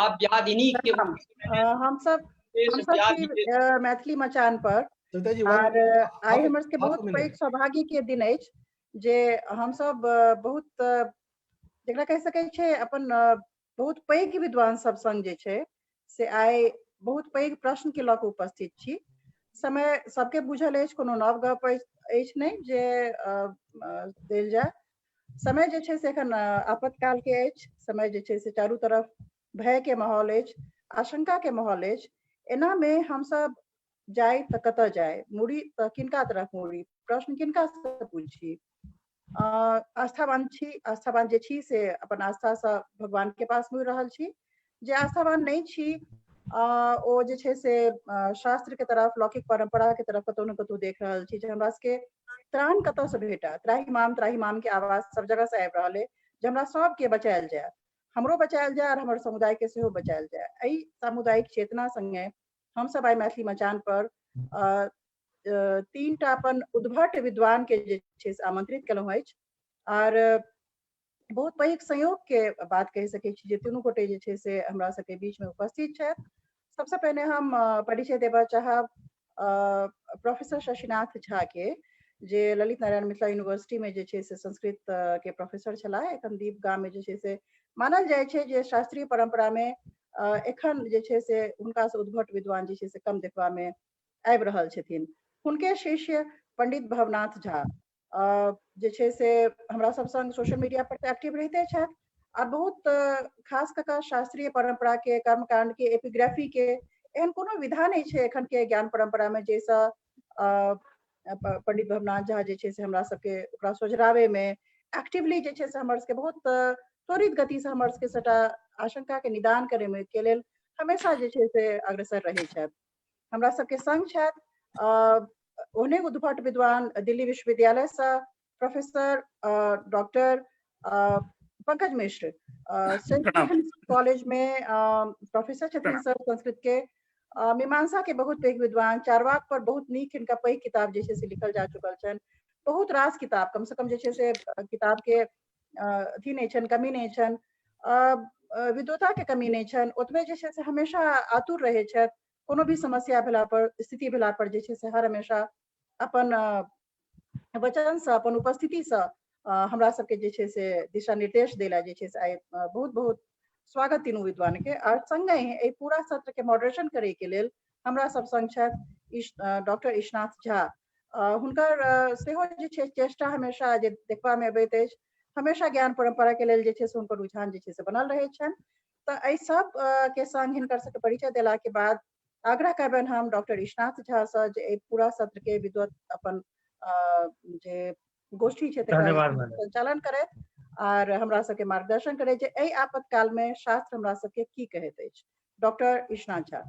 आप व्याधिनी के हम सब व्याधि छी मैथिली मचान पर और आई हमर के बहुत पैघ सौभाग्य के दिन अछि जे हम सब बहुत जकरा कह सकै छै अपन बहुत पैघ विद्वान सब संग जे छै से आइ बहुत पैघ प्रश्न के लऽ कऽ उपस्थित छी। समय सबके बुझल अछि, कोनो नव गप अछि नहि जे देल जाय। समय जे छै से एखन आपातकाल के अछि, समय जे छै से चारू तरफ भय के माहौल अछि, आशंका के माहौल अछि। एना में हम सब जाय तऽ कतऽ जाय, मुड़ी तऽ किनका तरफ मुड़ी, प्रश्न किनका से पूछी। आस्थावान छी, आस्थावान जे छी से अपन आस्था से भगवान के पास मुड़ि रहल छी। जे आस्थावान नहीं छी ओ जे छै से शास्त्र के तरफ, लौकिक परंपरा के तरफ कतौ न कतौ देख रहल छी जे हमरा सबके त्राण कतऽ से भेटा। त्राहिमाम के आवाज सब जगह से आबि रहल है जे हमरा सबके बचायल जाय, हमरो बचायल जाय और हमर समुदाय के सेहो बचायल जाय। एहि सामुदायिक चेतना संगे हम सब आइ मैथिली मचान पर 3टा अपन उद्भट विद्वान के जे छै से आमंत्रित केलहुं अछि और बहुत पैघ संयोग के बात कहि सकै छी जे तीनू गोटे जे छै से हमरा सबके बीच में उपस्थित छथि। सबसे पहिने हम परिचय देबऽ चाहब प्रोफेसर शशिनाथ झा के, जे ललित नारायण मिथिला यूनिवर्सिटी में जे छै से संस्कृत के प्रोफेसर छलाह। एखन दीप गाम में जे छै से मानल जाइ छै जे शास्त्रीय परंपरा में एखन जे छै से हुनका से उद्भट विद्वान जे छै से कम देखबा में आबि रहल छथिन। हुनके शिष्य पंडित भवनाथ झा जे छै से हमरा सब संग सोशल मीडिया पर एक्टिव रहिते छथि और बहुत खास कऽ कऽ शास्त्रीय परंपरा के, कर्मकांड के, एपिग्राफी के एहन कोनो विधा नहीं छै एखन के ज्ञान परंपरा में जैसा पंडित भवनाथ झा जे छै से हमरा सबके ओकरा सोझरावे में एक्टिवली जे छै से हमर सबके बहुत त्वरित गति से हमर सबके सबटा आशंका के निदान करे में के लेल हमेशा जे छै से अग्रसर रहे छथि। हमरा सबके संग छथि ओहने उद्भट विद्वान दिल्ली विश्वविद्यालय से प्रोफेसर डॉक्टर पंकज मिश्र, सेंट स्टीफेंस कॉलेज में प्रोफेसर छथिन सर संस्कृत के। मीमांसा के बहुत पैघ विद्वान, चारवाक पर बहुत नीक हिनका पैघ किताब जे छै से लिखल जा चुकल छनि। बहुत रास किताब, कम से कम जे छै से किताब के अथी नहीं छनि, कमी नहीं छनि, विद्वता के कमी नहीं छनि। ओतबे जे छै से हमेशा आतुर रहे छथि, कोनो भी समस्या भेला पर, स्थिति भेला पर जे छै से हर हमेशा अपन वचन से, अपन उपस्थिति से हमरा सबके जे छै से दिशा निर्देश देला जे छै से आइ बहुत बहुत स्वागत तीनू विद्वान के। और संगे एहि पूरा सत्र के मॉडरेशन करे के लेल हमरा सब संग छथि डॉक्टर ईशनाथ झा। हुनकर सेहो जे छै चेष्टा हमेशा जे देखबा में अबैत अछि, हमेशा ज्ञान परंपरा के लेल जे छै से हुनकर रुझान जे छै से बनल रहे छनि। तऽ एहि सब के संग हिनकर सबके परिचय देला के बाद आग्रह करबनि हम डॉक्टर ईशनाथ झा से जे पूरा सत्र के विद्वत अपन जे गोष्ठी छै तकरा संचालन करे और हमरा सबके मार्गदर्शन करे जे एहि आपातकाल में शास्त्र हमरा सबके की कहैत अछि। डॉक्टर ईशनाथ झा।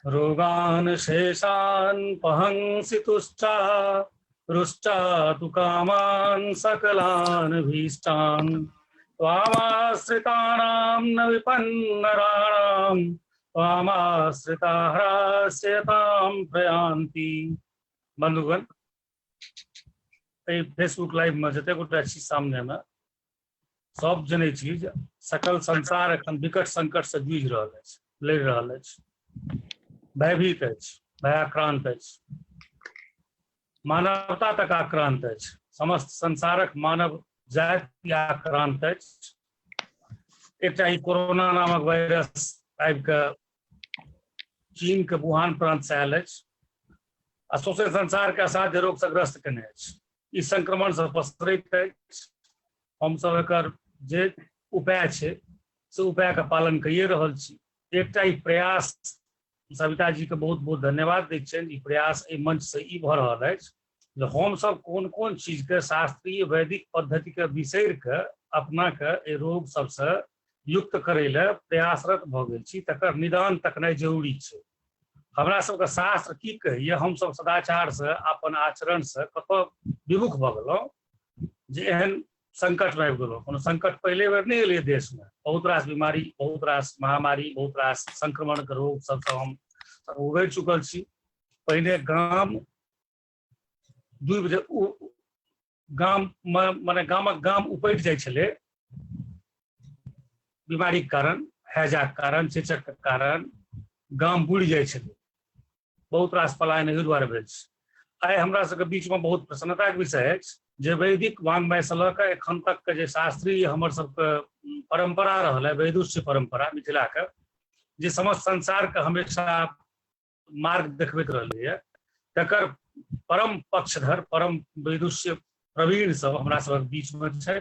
रोगान शेषान पहंसि तुष्टा रुष्टा तु कामान सकलान भीष्टान त्वामाश्रितानां न विपन्नराणां त्वामाश्रिता ह्रास्यतां प्रयान्ति। बंधुगण, फेसबुक लाइव में जते गोटे छी सामने में सब जने छी सकल संसार एखन विकट संकट से जूझ रहल अछि, लड़ि रहल अछि, भयभीत अछि, भयाक्रांत अछि, मानवता तक आक्रांत अछि, समस्त संसारक मानव जाति आक्रांत अछि। एकटा ई कोरोना नामक वायरस आबि कऽ चीन के वुहान प्रांत से आयल अछि आ सौंसे संसार के असाध्य रोग से ग्रस्त केने अछि। ई संक्रमण से पसरैत अछि। हम सब एकर जे उपाय छै से उपाय के पालन कइए रहल छी। एकटा ई प्रयास सविता जी के बहुत बहुत धन्यवाद दै छियनि। ई प्रयास एहि मंच से ई भऽ रहल अछि जे हम सब कोन कोन चीज के शास्त्रीय वैदिक पद्धति के बिसरि के अपना के एहि रोग सबसे युक्त करे ले प्रयासरत भऽ गेल छी, तकर निदान तकनाइ जरूरी छै। हमरा सबके शास्त्र की कहैया, हम सब सदाचार से अपन आचरण से कतऽ विमुख भऽ गेलहुँ जे एहन संकट में आबि गेलहुँ। कोनो संकट पहले बेर नहीं एलियै देश में, बहुत रास बीमारी, बहुत रास महामारी, बहुत रास संक्रमण के रोग सबसे हम उबरि चुकल छी। पहिने गाम डूबि जे गाम मने गामक गाम उपटि जाइ छलै बीमारी के कारण, हैजा के कारण, चेचक के कारण गाम बुड़ि जाइ छलै, बहुत रास पलायन एहि दुआरे भेल छै। आइ हमरा सबके बीच में बहुत प्रसन्नता के विषय अछि जे वैदिक वाङ्मय से लऽ कऽ एखन तक के जे शास्त्रीय हमर सबके परंपरा रहल है, वैदुष्य परंपरा मिथिला के, जे समस्त संसार के हमेशा मार्ग देखबैत रहलैए, तकर परम पक्षधर, परम वैदुष्य प्रवीण सब हमरा सबके बीच में छै।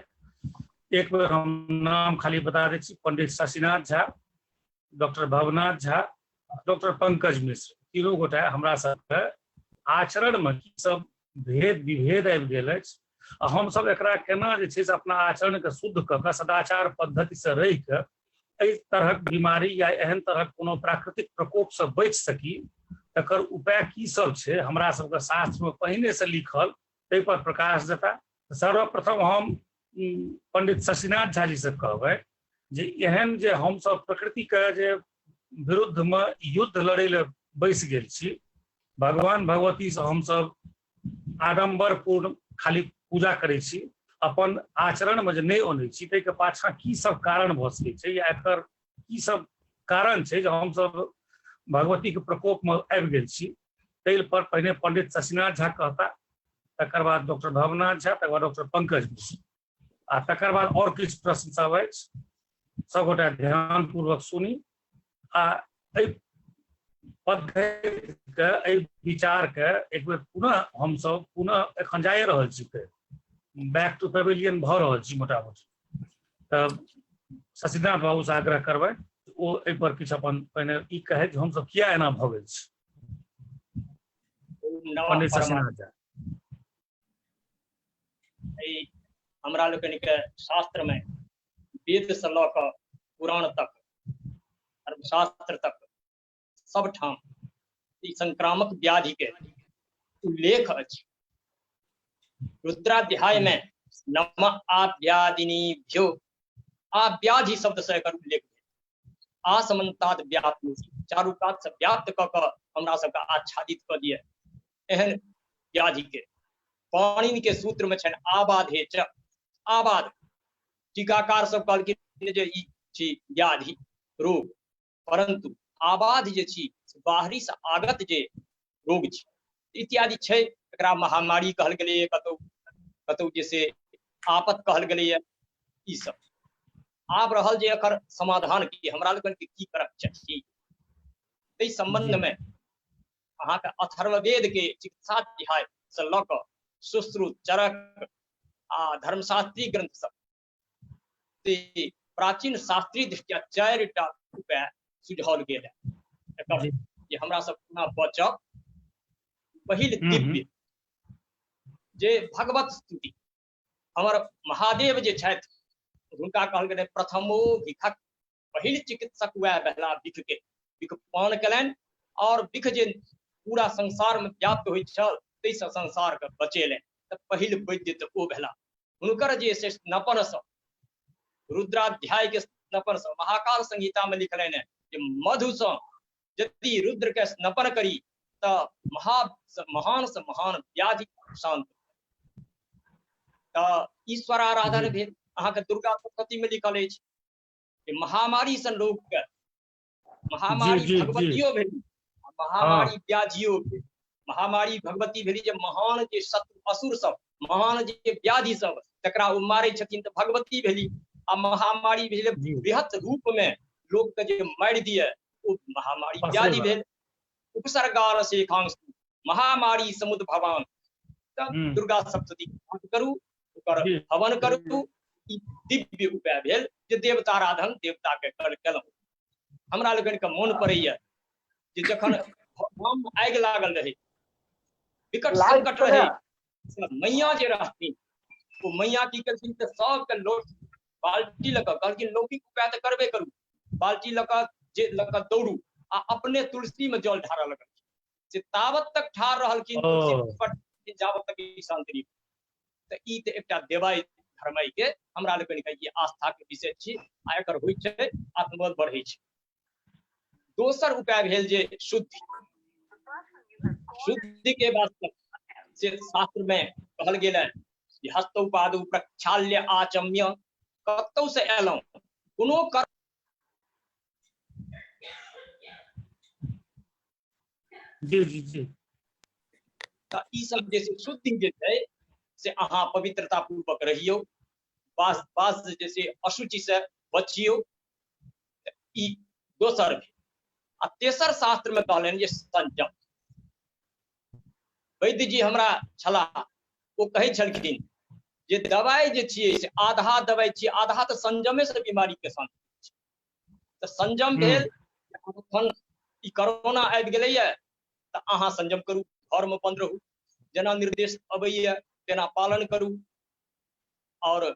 एक बेर हम नाम खाली बता दै छी, पंडित शशिनाथ झा, डॉक्टर भवनाथ झा, डॉक्टर पंकज मिश्र, तीनों गोटा हमरा सबके आचरण में की सब भेद विभेद आबि गेल अछि, आ हम सब एकरा केना जे छै से अपना आचरण के शुद्ध कऽ कऽ सदाचार पद्धति से रहि कऽ एहि तरहक बीमारी या एहन तरहक कोनो प्राकृतिक प्रकोप से बचि सकी, तकर उपाय की सब छै हमरा सबके शास्त्र में पहिने से लिखल, ताहि पर प्रकाश देता। सर्वप्रथम हम पंडित शशिनाथ झा जी से कहबै जे एहन जे हम सब प्रकृति के जे विरुद्ध में युद्ध लड़ै ले बैस गेल छी, भगवान भगवती से हम सब आडम्बर पूर्ण खाली पूजा करै छी, अपन आचरण में जे नहीं आनै छी, ताहि के पाछा की सब कारण भऽ सकै छै, या एकर की सब कारण छै जे हम सब भगवती के प्रकोप में आबि गेल छी, ताहि पर पहिने पंडित शशिनाथ झा कहता, तकर बाद डॉक्टर भवनाथ झा, तकर बाद डॉक्टर पंकज मिश्र, आ तकर बाद और किछु प्रश्न सब अछि, सबगोटा ध्यान पूर्वक सुनी आ पद्धति के एहि विचार के एक बेर पुनः हम सब पुनः एखन जाए रहल छी, बैक टू पेविलियन भऽ रहल छी मोटा मोटी। तब शशिनाथ बाबू से आग्रह करबै ओ एहि पर किछु अपन पहिने ई कहे जे हम सब किया एना भऽ गेल छी। पंडित शशिनाथ झा। हमरा लोकनि के शास्त्र में वेद से लऽ कऽ पुराण तक, धर्मशास्त्र तक सब ठाम ई संक्रामक व्याधि के उल्लेख अछि। रुद्राध्याय में नम आव्याधिनीभ्यो, आव्याधि शब्द से एकर उल्लेख भेल। आसमन्तात् व्याप्नोति, चारू कात से व्याप्त कऽ कऽ हमरा सबके आच्छादित कऽ दिए एहन व्याधि के। पाणिनि के सूत्र में छनि आबाधे च, आबाध टीकाकार सब कहलखिन जे ई छी व्याधि रोग, परंतु आबाध जे छी बाहरी से आगत जे रोग छी इत्यादि छै, एकरा महामारी कहल गेलैए, कतौ कतौ जैसे आपत कहल गेलैए। ई सब आब रहल जे एकर समाधान की, हमरा लोगन के की करक चाही, ताहि संबंध में अहाँ के अथर्ववेद के चिकित्साध्याय से लऽ कऽ सुश्रुत, चरक आ धर्मशास्त्री ग्रंथ सब, प्राचीन शास्त्रीय दृष्टिया 4टा उपाय सुझाओल गेल है एकर जे हमरा सब कोना बचब। पहिल दिव्य जे भगवत स्तुति, हमर महादेव जे छथि हुनका कहल गेलै प्रथमो भिखक, पहिल चिकित्सक वह भेला विख के, विख पान कयलनि और विख जे पूरा संसार में व्याप्त होइत छल ताहि से संसार के बचेलनि, तऽ पहिल वैद्य तऽ ओ भेला। हुनकर जे से स्नपन सब, रुद्राध्याय के स्नपन सब महाकाल संहिता में लिखलनि है जे मधु से यदि रुद्र के स्नपन करी तऽ महान से महान व्याधि शांत। तऽ ईश्वर आराधन भेल। अहाँ के दुर्गा सप्तशती में लिखल अछि कि महामारी सन लोग के, महामारी भगवतियो भेली, महामारी व्याधियो भेल। महामारी भगवती भेली जे महान जे शत्रु असुर सब, महान जे व्याधि सब तकरा ओ मारै छथिन तऽ भगवती भेली। आ महामारी भेल बृहत रूप में लोग के जे मारि दिए ओ महामारी व्याधि भेल। उपसर्गार शेखांशु महामारी समुद्र भवान, तब दुर्गा सप्तशती पाठ करू, ओकर हवन करू। ई दिव्य उपाय भेल जे देवताराधन देवता के केलहुँ। हमरा लोगन के मोन पड़ैया जे जखन गाम आगि लागल रहे, विकट संकट रहे, मैया जे रहथिन ओ मैया की करथिन तऽ सबके लोट बाल्टी लऽ कऽ कहलखिन लौकिक उपाय तऽ करबे करू, बाल्टी लऽ कऽ दौड़ू आ अपने तुलसी में जल ढारऽ लगल। से तावत तक ठार रहलखिन तुलसी पर जावत तक ई शांति नहीं। तऽ ई तऽ एकटा देवाई धर्माई के हमरा लोगन के ई आस्था के विषय छी आ एकर होइ छै आत्मबल बढ़ै छै। दोसर उपाय भेल जे शुद्धि। शुद्धि के वास्ते से शास्त्र में कहल गेल है कि हस्तौ पादौ प्रक्षाल्य आचम्य, कतौ से एलहुं कोनो कर्म जी जी जी तऽ ई सब जे छै शुद्धि जे छै से अहाँ पवित्रता पूर्वक रहियो, वास जे छै अशुचि से बचियो। ई दोसर भेल। आ तेसर शास्त्र में कहलनि जे संयम। वैद्य जी हमरा छलाह, ओ कहै छलखिन जे दवाई जे छियै से आधा दवाई छियै, आधा तऽ संयमे से बीमारी के शांति छै। तऽ संयम भेल। अखन ई कोरोना आबि गेलैया तऽ अहाँ संयम करू, घर में बंद रहू, जेना निर्देश अबैया तेना पालन करू। और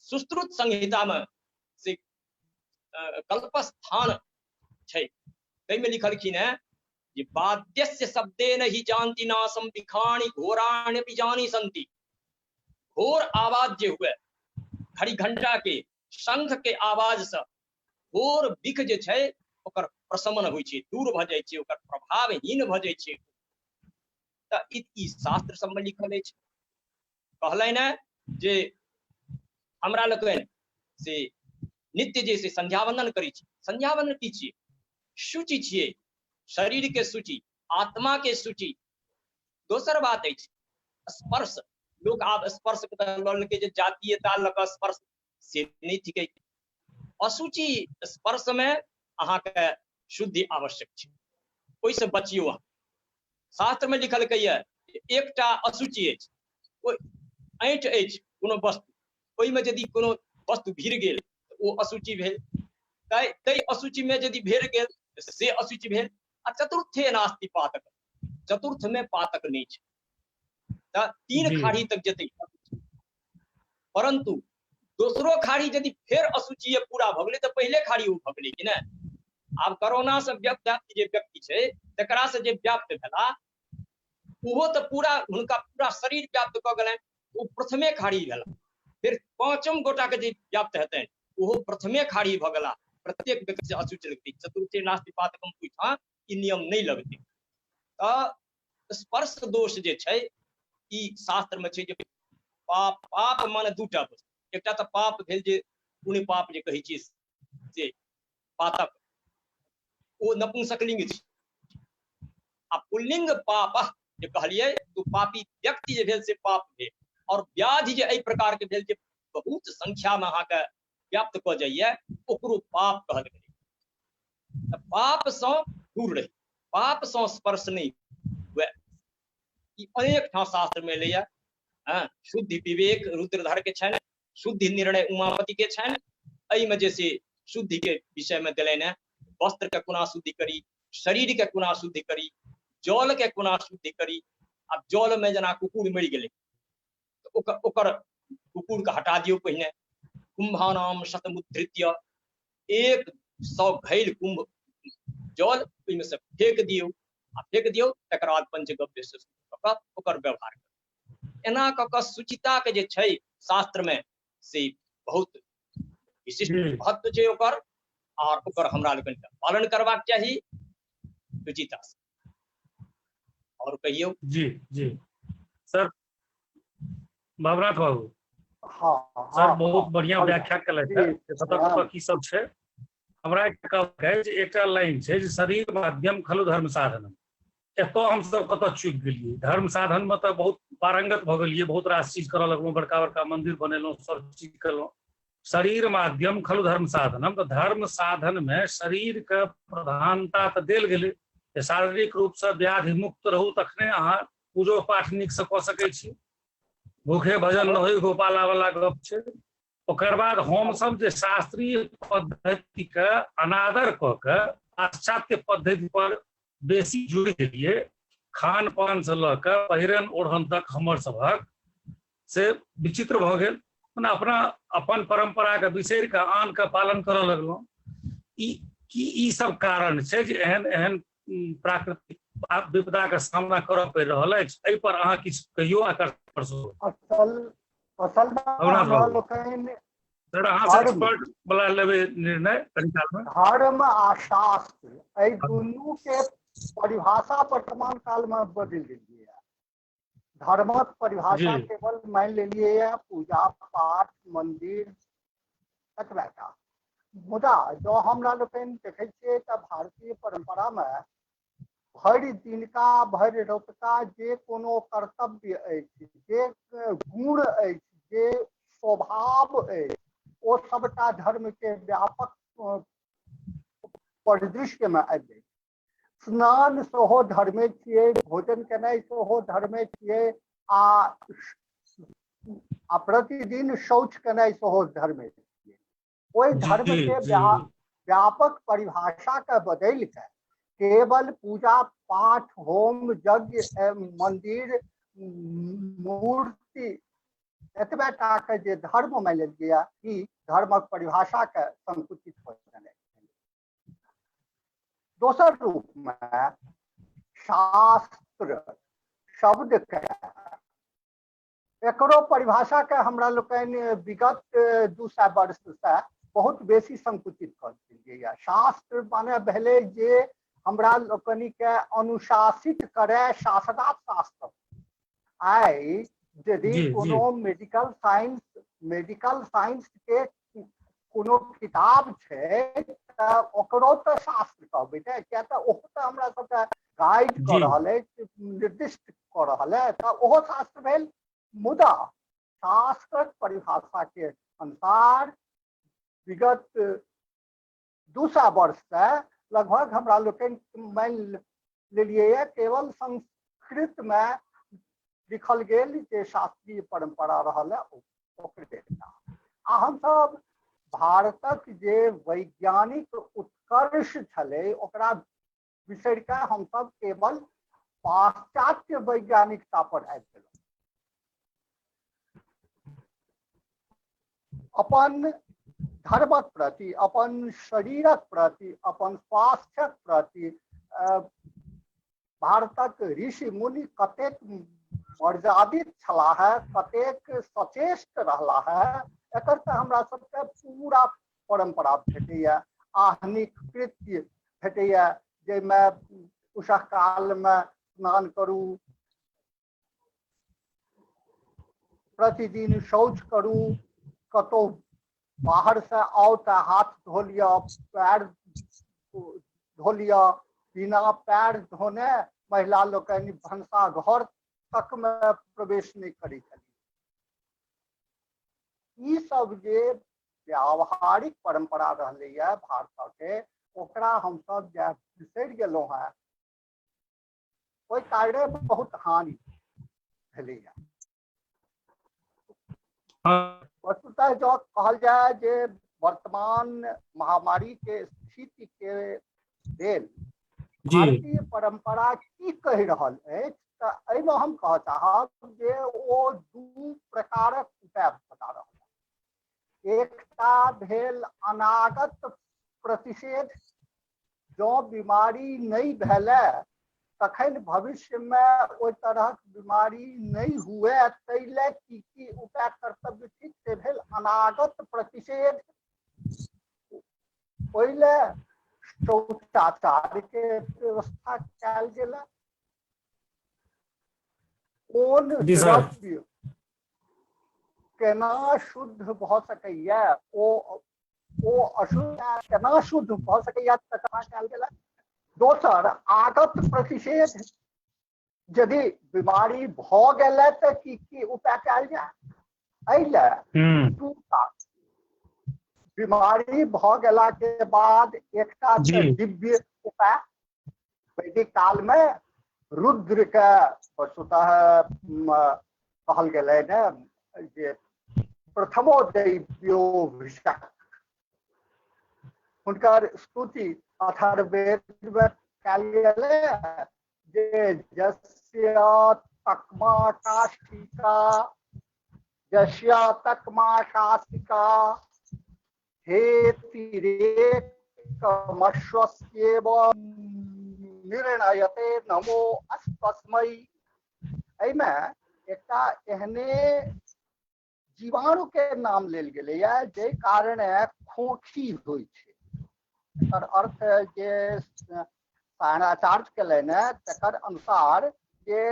सुश्रुत संहिता में से कल्पस्थान छै, ताहिमे लिखलखिन है जे वाद्यस्य शब्देन ही जानती नासम विखाणि घोराण्यपि जानी संति। घोर आवाज जे हुए, घड़ी घंटा के, शंख के आवाज से घोर विख जे छै ओकर प्रशमन होइ छै, दूर भऽ जाइ छै, ओकर प्रभावहीन भऽ जाइ छै। तऽ ई शास्त्र सबमे लिखल अछि। कहलनि है जे हमरा लोकनि से नित्य जे से संध्यावंदन करै छी। संध्यावंदन की छियै? शुचि छियै, शरीर के शुचि, आत्मा के शुचि। दोसर बात अछि स्पर्श। लोक आब स्पर्श के लऽ लेलकै जे जातीयता लऽ कऽ स्पर्श, से नहि थिकै। अशुचि स्पर्श में अहाँके शुद्धि आवश्यक छै, ओहिसँ बचियो। अहाँ शास्त्र में लिखल कहिए एकटा अशुचि अछि, ओ ऐंठ अछि कोनो वस्तु, ओहिमे यदि कोनो वस्तु भिड़ गेल तऽ ओ अशुचि भेल। ताहि अशुचि में यदि भिड़ गेल से अशुचि भेल। आ चतुर्थे नास्ति पातक, चतुर्थ में पातक नहीं छै। तऽ तीन जी खाड़ी तक जेतै, परंतु दोसरो खाड़ी यदि फेर अशुचि पूरा भऽ गेलै तऽ पहिले खाड़ी ओ भऽ गेलै कि नहि। आब कोरोना से व्याप्त जे व्यक्ति छै तकरा से जे व्याप्त भेला, ओहो तऽ पूरा हुनका पूरा शरीर व्याप्त कऽ गेलनि, ओ प्रथमे खाड़ी भेला। फिर पांचम गोटा के जे व्याप्त हेतनि ओहो प्रथमे खाड़ी भऽ गेला। प्रत्येक व्यक्ति से अशुचि लगतै। चतुर्थे नास्ति पातकम पूछा ई नियम नहीं लगतै। तऽ स्पर्श दोष जे छै ई शास्त्र में छै जे पाप, पाप माने दूटा वस्तु। एकटा तऽ पाप भेल जे पुण्य पाप जे कहै छियै से पातक, ओ नपुंसकलिंग छै। आ पुल्लिंग पाप जे कहलिए तो पापी व्यक्ति जे भेल से पाप भेल। और व्याधि जे एहि प्रकार के भेल जे बहुत संख्या में अहाँके व्याप्त कऽ जाइए, ओकरो पाप कहल गेलै। तऽ पाप सँ दूर रही, पाप सँ स्पर्श नहीं हुए। ई अनेक ठाम शास्त्र में एलैया। शुद्धि विवेक रुद्रधर के छनि, शुद्धि निर्णय उमापति के छनि। एहि में जे से शुद्धि के विषय में देलनि है, वस्त्र के कोना शुद्धि करी, शरीर के कोना शुद्धि करी, जल के कोना शुद्धि करी। आब जल में जेना कुकुर मरि गेलै तऽ ओकर कुकुर के हटा दियौ पहिने। कुंभानाम शतमुद्धृत्य, 100 घैल कुंभ जल ओहिमे से फेंक दियौ। आ फेंक दियौ तकर बाद पंचगव्य से कऽ ओकर व्यवहार करू। एना कऽ कऽ शुचिता के जे छै शास्त्र में से बहुत विशिष्ट महत्व छै ओकर। और ओकर हमरा लोकनि के पालन करबाक चाही शुचिता से। और कहियौ। जी जी सर, बाबूनाथ बाबू हाँ सर बहुत बढ़िया व्याख्या केलथि है कतऽ की सब छै। हमरा एकटा लाइन छै जे शरीर माध्यम खलु धर्म साधन। एतऽ हमसब कतऽ चूकि गेलियै। धर्म साधन में तऽ बहुत पारंगत भऽ गेलियै, बहुत रास चीज करऽ लगलहुँ, बड़का बड़का मंदिर बनेलहुँ, सब चीज केलहुँ। शरीर माध्यम खलु धर्म साधनम, तऽ धर्म साधन में शरीर के प्रधानता तऽ देल गेलै। शारीरिक रूप से व्याधि मुक्त रहू तखने अहाँ पूजो पाठ नीक से कऽ सकै छी। भूखे भजन न होय गोपाला वाला गप छै। ओकर बाद हम सब जे शास्त्रीय पद्धति के अनादर कऽ के पाश्चात्य पद्धति पर बेसी जुड़ि गेलियै। खान पान से लऽ कऽ पहिरन ओढ़न तक हमर सभक से विचित्र भऽ गेल। अपना अपन परंपरा के बिसरि कऽ आन के पालन करऽ लगलहुँ। ई सब कारण छै जे एहन एहन प्राकृतिक विपदा के सामना करऽ पड़ि रहल अछि। एहि पर अहाँ किछु कहियो असल में हमरा लोकनि निर्णय धर्म आ शास्त्र एहि दुनू के परिभाषा वर्तमान काल में बदलि गेलिए। धर्मक परिभाषा केवल मान लेलिए पूजा पाठ मंदिर एतबेटा मुदा जो हमरा लोकनि देखै छियै तऽ भारतीय परंपरा में भरि दिनका भरि रतुका जे कोनो कर्तव्य अछि, जे गुण अछि, जे स्वभाव अछि, ओ सबटा धर्म के व्यापक परिदृश्य में आबि जाइ। स्नान सेहो धर्मे छियै, भोजन केनाइ सेहो धर्मे छियै, आ प्रतिदिन शौच केनाइ सेहो धर्मे छियै। ओहि धर्म जी के जी व्यापक परिभाषा के बदलि के केवल पूजा पाठ, होम यज्ञ, मंदिर, मूर्ति एतबेटा के जे धर्म मानि लिअ, ई धर्मक परिभाषा के संकुचित हो जाने। दोसर रूप में शास्त्र शब्द के एकरो परिभाषा के हमरा लोकनि विगत 200 वर्ष से बहुत बेसी संकुचित कर दिए। शास्त्र माने भेले जे हमरा लोकनि के अनुशासित करे, शास्त्रार्थ शास्त्र। आई यदि कोनो मेडिकल साइंस के कोनो किताब छै तऽ ओकरो तऽ शास्त्र कहबै ने, किया तऽ ओहो तऽ हमरा सबके गाइड कर रहल है, निर्दिष्ट कर रहल है, तऽ ओहो शास्त्र भेल। मुदा शास्त्रक परिभाषा के अनुसार विगत 200 वर्ष से लगभग हमरा लोकनि मान लेलिए केवल संस्कृत में लिखल गेल जे शास्त्रीय परंपरा रहल है ओकरे। आ हम सब भारतक जे वैज्ञानिक उत्कर्ष छलै ओकरा बिसरि के हम सब केवल पाश्चात्य वैज्ञानिकता पर आबि गेलहुँ। अपन धर्मक प्रति, अपन शरीरक प्रति, अपन स्वास्थ्यक प्रति भारतक ऋषि मुनि कतेक मर्यादित छलाह है, कतेक सचेष्ट रहला है, एकर तऽ हमरा सबके पूरा परंपरा भेटैया। आहनिक कृत्य भेटैया जाहिमे उषः काल में स्नान करू, प्रतिदिन शौच करू, कतौ बाहर से आओ तऽ हाथ धो लिया, पैर धो लिया, बिना पैर धोने महिला लोकनि भनसा घर तक में प्रवेश नहीं करी छली। ई सब जे व्यावहारिक परंपरा रहलैया भारत के, ओकरा हम सब जे बिसरि गेलहुँ हैं, ओहि कारणे बहुत हानि भेलैया। वस्तुतः जो कहल जाए जे वर्तमान महामारी के स्थिति के लेल भारतीय परंपरा की कहि रहल अछि, तऽ एहिमे हम कह चाहब जे ओ दू प्रकारक उपाय बता रहल है। एकटा भेल अनागत प्रतिषेध, जो बीमारी नहीं भेले तखन भविष्य में ओहि तरह बीमारी नहीं हुए तैले की उपाय कर्तव्य थिक से भेल अनागत प्रतिषेध। पहले शौचाचार के व्यवस्था कयल गेल, कोन द्रव्य केना शुद्ध भ सकैया, ओ अशुद्ध केना शुद्ध भ सकैया तकरा कयल गेल। दोसर आगत प्रतिषेध, यदि बीमारी भ गेलै तऽ की उपाय कयल जाय। एहिले दूटा बीमारी भ गेला के बाद एकटा दिव्य उपाय वैदिक काल में रुद्र के वस्तुतः कहल गेलै ने जे प्रथमो दैव्यो वृषक, हुनकर स्तुति अथर्ववेद में कयल गेलै जे यस्य तक्मा काष्ठिका, यस्य तक्मा काष्ठिका हेतिरेकमश्वस्येव निर्णयते नमो अस्मै। एहिमे एकटा एहने जीवाणु के नाम लेल गेलैया जे कारण खोखी होइ छै। एकर अर्थ जे सायणाचार्य केलनि है तकर अनुसार जे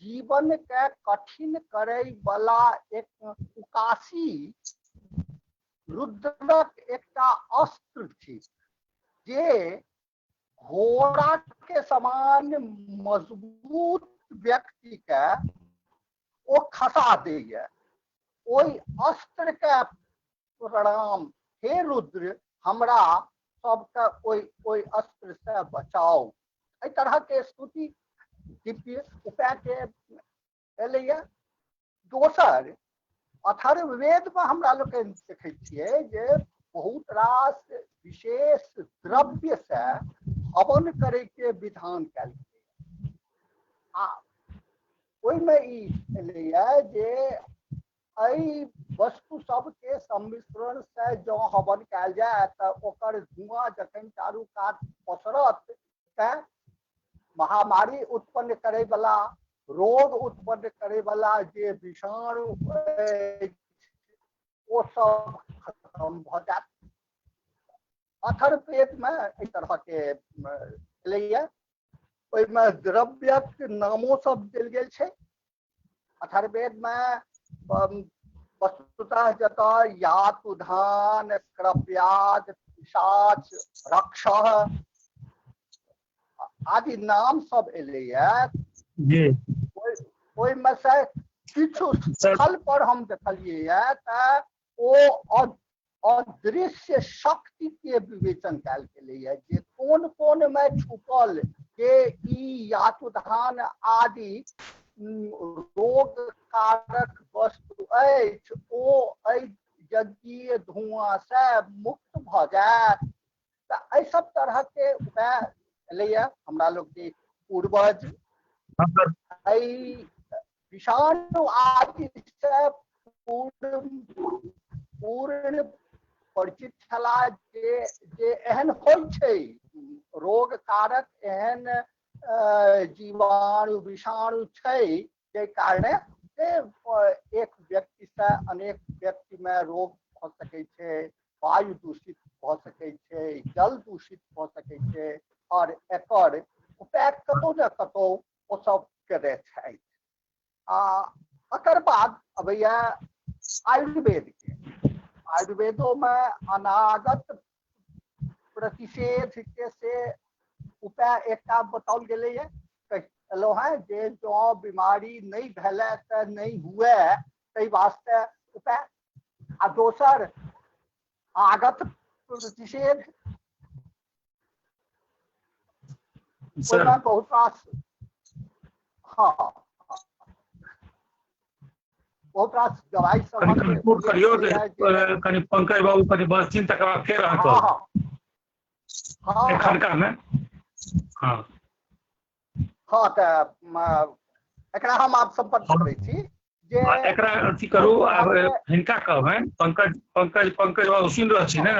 जीवन के कठिन करे वाला एक उकासी रुद्रक एकटा अस्त्र थी जे घोड़ा के समान मजबूत व्यक्ति के ओ खसा दैया। ओई अस्त्र के प्रणाम हे रुद्र, हमरा सबके ओई अस्त्र से बचाओ। एहि तरह के स्तुति दिव्य उपाय के एलैया। दोसर अथर्ववेद में हमरा लोग देखे छियै जे बहुत रास विशेष द्रव्य से हवन करे के विधान कयल गेलै। आ ओहिमे ई एलैया जे एहि वस्तु सबके सम्मिश्रण से जँ हवन कयल जाय तऽ ओकर धुआं जखन चारू कात पसरत तऽ महामारी उत्पन्न करे वाला, रोग उत्पन्न करे वाला जे विषाणु वो सब खत्म भ जात। अथर्ववेद में एहि तरह के एलैया। ओहिमे द्रव्यक नामो सब देल गेल छै। अथर्ववेद में वस्तुतः जतऽ यातुधान, कृप्याद, पिशाच, रक्षः आदि नाम सब एलैया, ओहिमे से किछु स्थल पर हम देखलियै तऽ ओ अदृश्य शक्ति के विवेचन कयल गेलैया जे कोन कोन में छुपल जे ई यातुधान आदि रोग कारक वस्तु अछि ओ एहि यज्ञीय धुआं से मुक्त भ जायत। तऽ एहि सब तरह के उपाय एलैया। हमरा लोग के पूर्वज एहि विषाणु आदि से पूर्ण परिचित छला जे एहन होइ छै रोग कारक एहन जीवाणु विषाणु छै जे कारणे एक व्यक्ति से अनेक व्यक्ति में रोग भ सकै छै, वायु दूषित भ सकै छै, जल दूषित भ सकै छै और एकर उपाय कतौ न कतौ ओ सब करे छै। एकर बाद अबैया आयुर्वेद के। आयुर्वेदों में अनागत प्रतिषेध के से उपाय एकटा बताओल गेलै है। कहलो है जे जो बीमारी नहीं भेले त नहीं हुए तै वास्ते उपाय। आ दोसर आगत प्रतिषेध बहुत रास हाँ बहुत रास दवाई सब करियो कनि पंकज बाबू कनि बसथिन तकर बाद फेर अहाँ कहब। हाँ एखनका में हाँ हाँ तऽ एकरा हम आप संपर्क करै छी जे एकरा अथी करू। आब हिनका कहबनि पंकज बाबू सुनि रहल छी ने।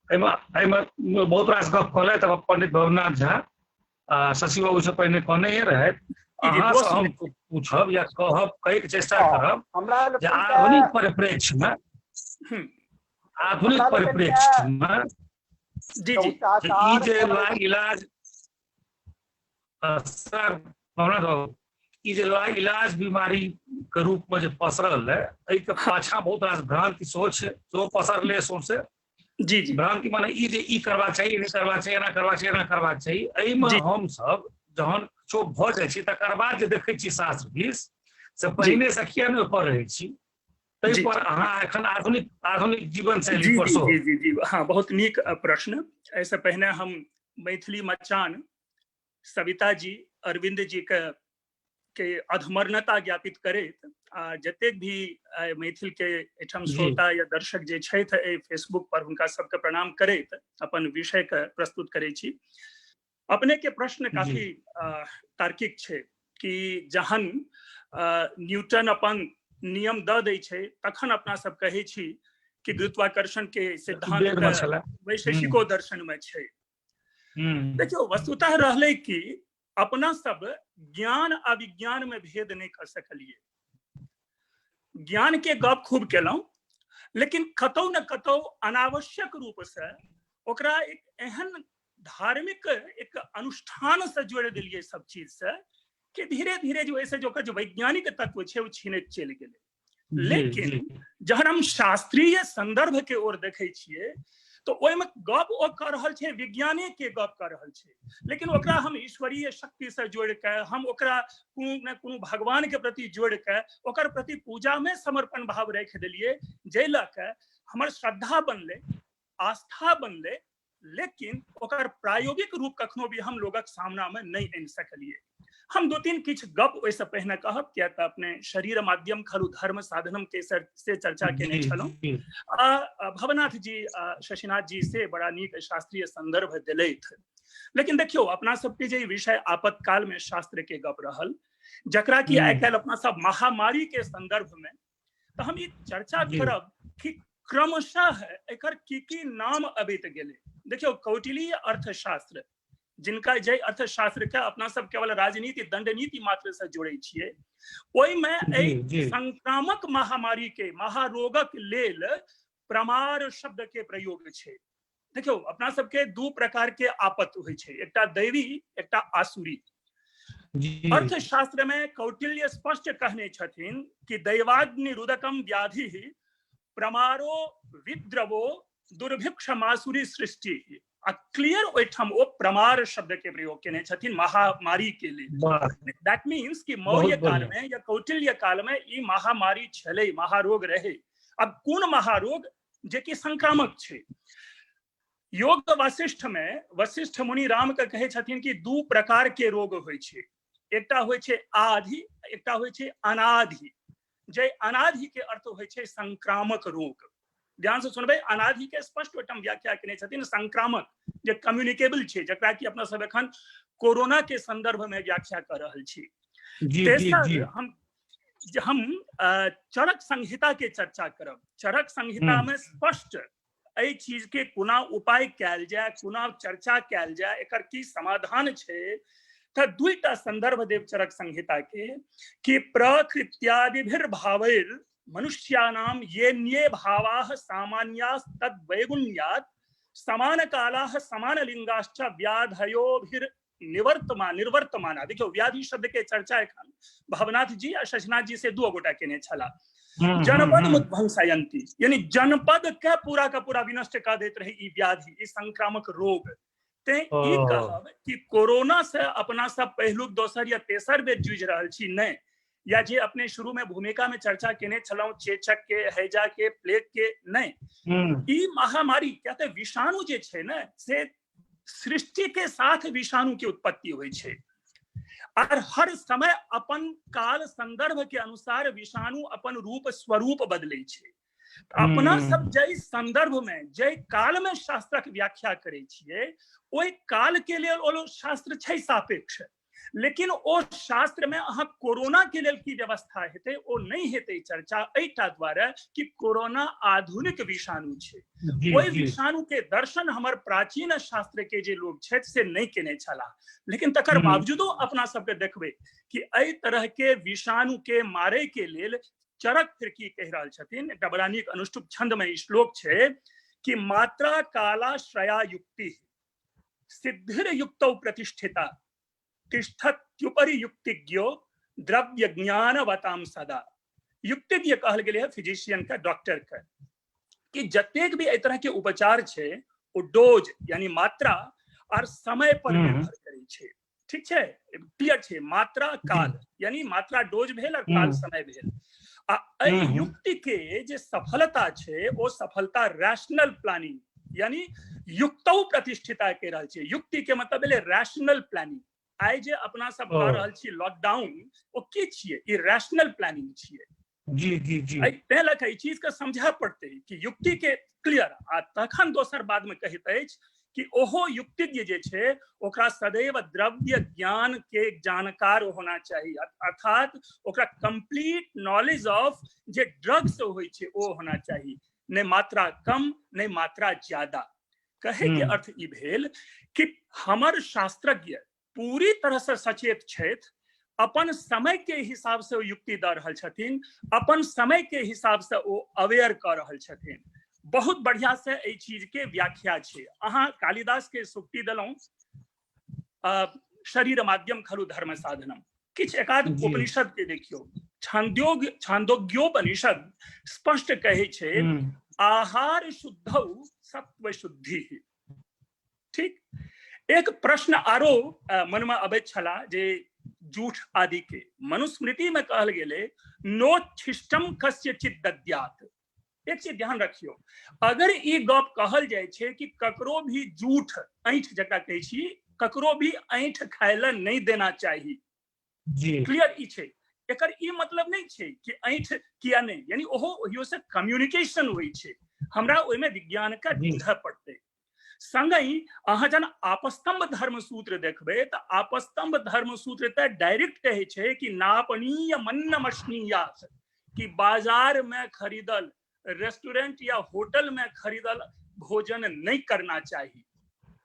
एहिमे बहुत रास गप कहलथि पंडित भवनाथ झा आ शशि बाबू से पहिने कहने रहे। अहाँ से हम पूछब या कहब, कहे के चेष्टा करब जे आधुनिक परिप्रेक्ष्य में ई जे इलाज सर भवनाथ बाबू ई जे इलाज बीमारी के रूप में जे पसरल है एहि के पाछा बहुत रास भ्रांति सेहो छै, सेहो पसरले सौंसे। जी जी भ्रांति माने ई जे ई करबाक चाही, नहि करबाक चाही, एना करबाक चाही, एना करबाक चाही। एहिमे हम सब जहन चोप भऽ जाइ छी तकर बाद जे देखै छी शास्त्र दिस से पहिने से किया नहि ऊपर रहै छी ताहि पर अहाँ एखन आधुनिक जीवन शैली पर जी जी जी हाँ बहुत नीक प्रश्न। ऐसे पहले हम मैथिली मचान सविता जी अरविंद जी के अधमर्णता ज्ञापित करैत आ जतेक भी मैथिल के एठम श्रोता या दर्शक जे छथि फेसबुक पर हुनका सबके प्रणाम करैत अपन विषय के प्रस्तुत करै छी। अपने के प्रश्न काफी तार्किक छै कि जहन न्यूटन अपन नियम दऽ दै छै तखन अपना सब कहै छी कि गुरुत्वाकर्षण के सिद्धांत वैशेषिको दर्शन में छै। देखियो वस्तुतः रहलै कि अपना सब ज्ञान आ विज्ञान में भेद नहीं कर सकलिए। ज्ञान के गप खूब केलौं लेकिन कतौ न कतौ अनावश्यक रूप से ओकरा एक एहन धार्मिक एक अनुष्ठान से जोड़ दिलिए सब चीज से कि धीरे धीरे जो ऐसे जो वैज्ञानिक तत्व छै वो छीनैत चलि गेलै। लेकिन जहन हम शास्त्रीय संदर्भ के ओर देखे छियै तो ओहिमे गप ओ कर रहल छै विज्ञाने के गप कर रहल छै, लेकिन ओकरा हम ईश्वरीय शक्ति से जोड़ के, हम ओकरा कोनो ने कोनो भगवान के प्रति जोड़ के ओकर प्रति पूजा में समर्पण भाव रख देलिए, जे ल के हमर श्रद्धा बनले, आस्था बनले, लेकिन ओकर प्रायोगिक रूप कखनो भी हम लोगक सामना में नहीं आनि सकलिए। हम दो तीन किछ गप ओहिसँ पहिने कहब, किया तऽ अपने शरीर माध्यम खलु धर्म साधनम के से चर्चा केने छलहुँ। भवनाथ जी, शशिनाथ जी से बड़ा नीक शास्त्रीय संदर्भ दिलथि, लेकिन देखियो अपना सबके जे विषय आपातकाल में शास्त्र के गप रहल, जकरा कि आइ काल्हि अपना सब महामारी के संदर्भ में, तो हम ई चर्चा करब कि क्रमशः एकर की नाम अबैत गेलै। देखियो कौटिल्य अर्थशास्त्र, जिनका जे अर्थशास्त्र के अपना सब केवल राजनीति दंडनीति मात्र से जोड़े छियै, ओहिमे संक्रामक महामारी के, महारोगक लेल प्रमार शब्द के प्रयोग छै। देखियो अपना सबके दू प्रकार के आपत होइ छै, एकटा दैवी, एकटा आसुरी। अर्थशास्त्र में कौटिल्य स्पष्ट कहने छथिन कि दैवाग्नि रुदकम व्याधि प्रमारो विद्रवो दुर्भिक्षमासुरी सृष्टि। क्लियर ओहिठाम ओ प्रमार शब्द के प्रयोग केने छथिन महामारी के लिए। दैट मीन्स कि मौर्य काल में या कौटिल्य काल में ई महामारी छलै, महारोग रहे। अब कोन महारोग जे कि संक्रामक छै। योग वशिष्ठ में वशिष्ठ मुनि राम के कहे छथिन कि दू प्रकार के रोग होइ छै, एकटा होइ छै आधि, एकटा होइ छै अनाधि। जे अनाधि के अर्थ होइ छै संक्रामक रोग। ध्यान से सुनबे, अनाधि के स्पष्ट ओहिठाम व्याख्या केने छथिन संक्रामक, जे कम्युनिकेबल छै, जकरा कि अपना सब एखन कोरोना के संदर्भ में व्याख्या कर रहल छी। तेसर हम चरक संहिता के चर्चा करब। चरक संहिता में स्पष्ट एहि चीज के कोना उपाय कयल जाय, कोना चर्चा कयल जाय, एकर की समाधान छै। तऽ दुईटा संदर्भ देव चरक संहिता के कि प्रकृत्यादिभिर्भावैर् मनुष्यानां ये न्ये भावाः सामान्याः तद्वैगुण्यात् समानकालाः समानलिंगाश्च व्याधयोभिर् निर्वर्तमाना। देखियो व्याधि शब्द के चर्चा एखन भवनाथ जी आ शशनाथ जी से दू गोटा केने छला। जनपद मुध्वंसयन्ति, यानी जनपद के पूरा विनष्ट कर दैत रहे ई व्याधि, ई संक्रामक रोग। ते ई कहब कि कोरोना से अपना सब पहिलुक, दोसर या तेसर बेर जूझ रहल छी नहीं, या जे अपने शुरू में भूमिका में चर्चा केने छलहुं चेचक के, हैजा के, प्लेग के नहीं। ई महामारी क्या तो विषाणु जे छै ने, से सृष्टि के साथ विषाणु के उत्पत्ति होइ छै, और हर समय अपन काल संदर्भ के अनुसार विषाणु अपन रूप स्वरूप बदलै छै। अपना सब जै संदर्भ में, जै काल में शास्त्रक व्याख्या करै छियै, ओहि काल के लेल ओ शास्त्र छै सापेक्ष। लेकिन ओ शास्त्र में अहाँ कोरोना के लेल की व्यवस्था हेतै, ओ नहीं हेतै चर्चा, एटा द्वारा कि कोरोना आधुनिक विषाणु छै। ओहि विषाणु के दर्शन हमर प्राचीन शास्त्र के जे लोग छथि से नहीं केने छलाह। लेकिन तकर बावजूदो अपना सबके देखबै कि एहि तरह के विषाणु के मारे के लेल चरक फिर की कह रहल छथिन। एकटा बड़ा नीक अनुष्टुप छंद में ई श्लोक छै कि मात्रा कालाश्रया युक्ति सिद्धिर युक्तौ प्रतिष्ठिता तिष्ठत्युपरि युक्तिज्ञो द्रव्य ज्ञानवताम सदा। युक्तिज्ञ कहल गेलै है फिजिशियन का, डॉक्टर का, कि जतेक भी एहि तरह के उपचार छै ओ डोज यानी मात्रा और समय पर निर्भर करै छै। ठीक छै, क्लियर छै। मात्रा काल यानी मात्रा डोज भेल और काल समय भेल। आ युक्ति के जे सफलता छै, ओ सफलता रैशनल प्लानिंग यानी युक्तौ प्रतिष्ठिता के रहल छै। युक्ति के मतलब भेलै रैशनल प्लानिंग। आइ जे अपना सब कर रहल छी लॉकडाउन, ओ की छियै? ई रैशनल प्लानिंग छियै। जी। तैं लऽ कऽ ई चीज के समझै पड़तै कि युक्ति के क्लियर। आ तखन दोसर बाद में कहैत अछि कि ओहो युक्तिज्ञ जे छै ओकरा सदैव द्रव्य ज्ञान के जानकार होना चाहिए, अर्थात ओकरा complete knowledge of J drugs होइ छै ओ होना चाहिए, नहीं मात्रा कम नहीं मात्रा ज्यादा। कहे के अर्थ ई भेल कि हमर शास्त्रज्ञ पूरी तरह से सचेत छथि, अपन समय के हिसाब से ओ युक्ति दऽ रहल छथिन, अपन समय के हिसाब से ओ अवेयर कर रहल छथिन। बहुत बढ़िया से एहि चीज के व्याख्या छै। अहाँ कालिदास के सूक्ति देलहुं, शरीर माध्यम खलु धर्म साधनम। किछ एकाध उपनिषद के देखियो, छांदोग्योपनिषद स्पष्ट कहे छे आहार शुद्धौ सत्व शुद्धि। ठीक, एक प्रश्न आरो मन में अबैत छला जे झूठ आदि के मनुस्मृति में कहल गेले नोच्छिष्टम कस्यचित् दद्यात्। एक चीज ध्यान रखियो, अगर ई गप कहल जाय छे कि ककरो भी झूठ ऐंठ जकरा कहै छी, ककरो भी ऐंठ खायला नहीं देना चाहिए जी क्लियर ई छे। एकर ई मतलब नहीं छे कि ऐंठ किया नहीं, यानी ओहो से कम्युनिकेशन होई छे, हमरा ओय में विज्ञान का ढूंढ पड़ते। संगई अहाँ जन आपस्तंभ धर्म सूत्र देखबे त आपस्तंभ धर्म सूत्र त डायरेक्ट कहे छे कि नापनीय मन्नमश्नीयात, कि बाजार में खरीदल, रेस्टोरेंट या होटल में खरीदल भोजन नहीं करना चाहिए।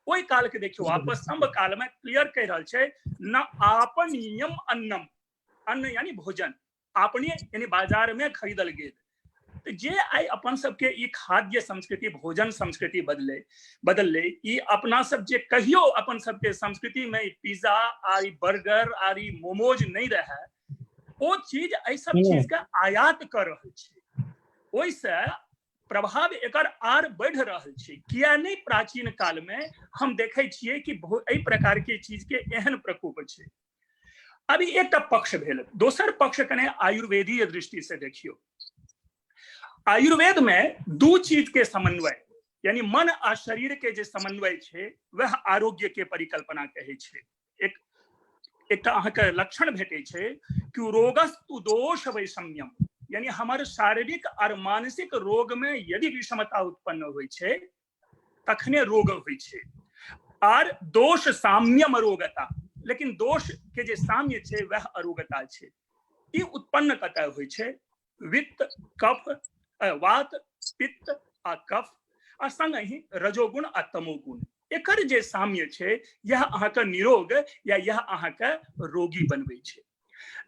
ओई काल के देखियो आपस्तंभ काल में क्लियर कह रहल छे न आपनीयम अन्नम, अन्न यानी भोजन, आपनीय यानी बाजार में खरीदल गेल। तो जे आई अपन सबके ई खाद्य संस्कृति भोजन संस्कृति बदलले ई अपना सब जे कहियो अपन सबके संस्कृति में पिज्जा आरी बर्गर आरी मोमोज नहीं रहे, ओ चीज ऐ सब चीज का आयात कर रहल छै, ओइ से प्रभाव एकर आर बढ़ रहल छै। किया नहीं प्राचीन काल में हम देखे छियै कि एहि प्रकार के चीज के एहन प्रकोप छै। अभी एक पक्ष भेल, दोसर पक्ष कने आयुर्वेदीय दृष्टि से देखियो। आयुर्वेद में दू चीज के समन्वय यानी मन आ शरीर के जे समन्वय छे वह आरोग्य के परिकल्पना कहे छे। एक अहाँके लक्षण भेटे छे कि रोगस्तु दोष वैषम्यम, यानी हमारे शारीरिक और मानसिक रोग में यदि विषमता उत्पन्न होइ छे तखने रोग होइ छे। और दोष साम्यम अरोगता, लेकिन दोष के जे साम्य छे वह अरोगता छे। ई उत्पन्न कतय होइ छे? वित्त कफ वात पित्त आ कफ आ संग ही रजोगुण आ तमोगुण, एकर जे साम्य छे यह अहाँके निरोग या यह अहाँके रोगी बनबै छे।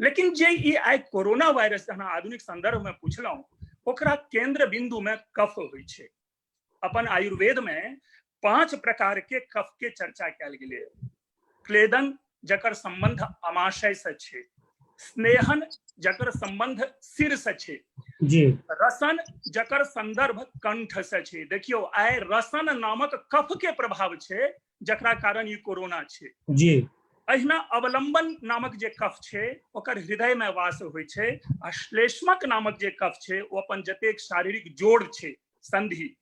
लेकिन जे ई आई कोरोना वायरस अहाँ आधुनिक संदर्भ में पूछलौं, ओकरा केंद्र बिंदु में कफ होइ छे। अपन आयुर्वेद में 5 प्रकार के कफ के चर्चा कयल गेलै। क्लेदन जकर संबंध अमाशय से छे, स्नेहन जकर संबंध सिर से छे जी, रसन जकर संदर्भ कंठ से छे। देखियो आइ रसन नामक कफ के प्रभाव छे जकरा कारण ई कोरोना छे जी। अहिना अवलंबन नामक जे कफ छे ओकर हृदय में वास होइ छे। आ श्लेष्मक नामक जे कफ छे ओ अपन जतेक शारीरिक जोड़ छे संधि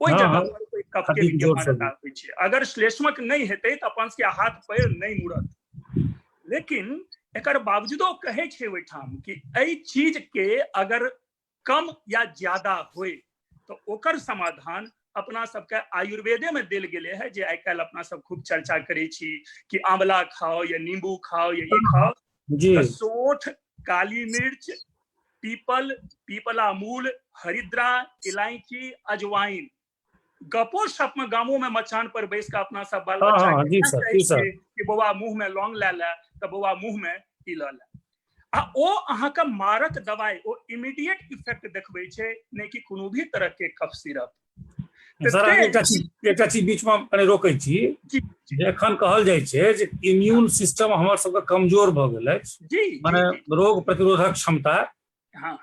ओई जगह पर कोई कफ के विद्यमानता होइ छे। अगर श्लेष्मक नहीं हेतै त अपन के हाथ पैर नहीं मुड़त। लेकिन एकर बावजूदो कहे छे ओइठाम कि एई चीज के अगर कम या ज्यादा होए तो ओकर समाधान अपना सबके आयुर्वेदे में देल गेले है। जे आइ काल अपना सब खूब चर्चा करे छी कि आंवला खाओ या नींबू खाओ या ये खाओ जी। तो सोंठ, काली मिर्च, पीपल, पीपला मूल, हरिद्रा, इलायची, अजवाइन, गपो सप में गामों में मचान पर बैस के अपना सब बाल बच्चा कि बौआ मुंह में लौंग ले ले तो बौआ मुंह में ई ल ले। आ ओ अहाँके मारक दवाई ओ इमीडिएट इफेक्ट देखबै छै, नहीं कि कोनो भी तरह के कफ सिरप। सर एकटा चीज बीच में कने रोकै छी। एखन कहल जाइ छै जे इम्यून सिस्टम हमर सबके कमजोर भ गेल अछि, माने रोग प्रतिरोधक क्षमता,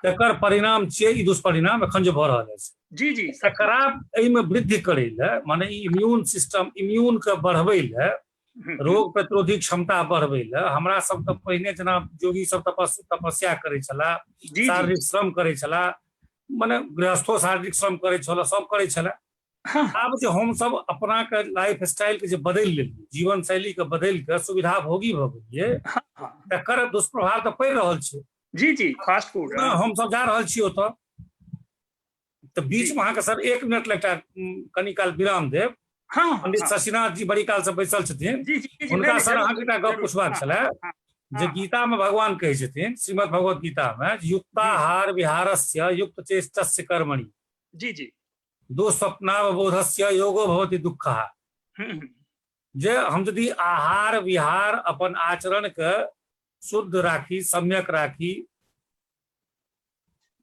तकर परिणाम छियै ई दुष्परिणाम एखन जे भ रहल अछि। जी जी, एकरा एहि में वृद्धि करै ले माने इम्यून सिस्टम इम्यून के बढ़बै ले रोग प्रतिरोधी क्षमता बढ़बै ले हमरा सब के पहिने जेना योगी सब तपस्या करै छला, शारीरिक श्रम करै छला, माने गृहस्थो शारीरिक श्रम करै छला, सब करै छला। आब जे हम सब अपना के लाइफ स्टाइल के जे बदलि लेलियै, जीवन शैली के बदलि के सुविधा भोगी भ गेलियै, तकर दुष्प्रभाव तऽ पड़ि रहल छै। जी जी, फास्ट फूड हम सब जा रहल छी ओतऽ। तऽ बीच में अहाँके सर 1 मिनट लगता कनी काल विराम देब। पंडित शशिनाथ जी बड़ी काल से बैसल छथिन, हुनका सर अहाँके एकटा गप पुछबाक छलै जे गीता में भगवान कहै छथिन श्रीमद् भगवत गीता में युक्ताहार विहारस्य युक्त चेष्टस्य कर्मणि जी जी दुःस्वप्नावबोधस्य योगो भवति दुःखः। जे हम यदि आहार विहार अपन आचरण के शुद्ध राखी, सम्यक राखी,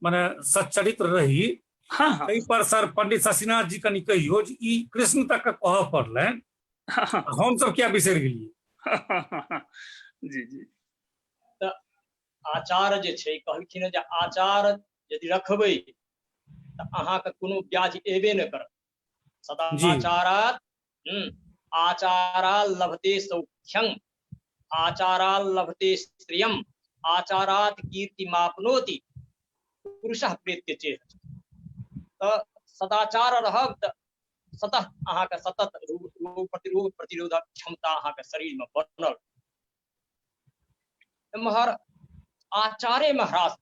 माने सच्चरित्र रही, एहि पर सर पंडित शशिनाथ जी कनि कहियो जे ई कृष्ण तक के कहऽ पड़लनि, हम सब क्या बिसरि गेलियै। जी जी। आचार जे छै कहलखिन जे आचार यदि रखबै तऽ अहाँके कोनो ब्याज एबे न करत। सदाचारात् आचारा लभते सौख्यं आचारा लभते श्रियं आचारात् कीर्तिमाप्नोति पुरुषः प्रेत्य चेत्। तऽ सदाचार रहब तऽ सतत अहाँके सतत रोग प्रतिरोधक क्षमता अहाँके शरीर में बनल। एम्हर आचारे में ह्रास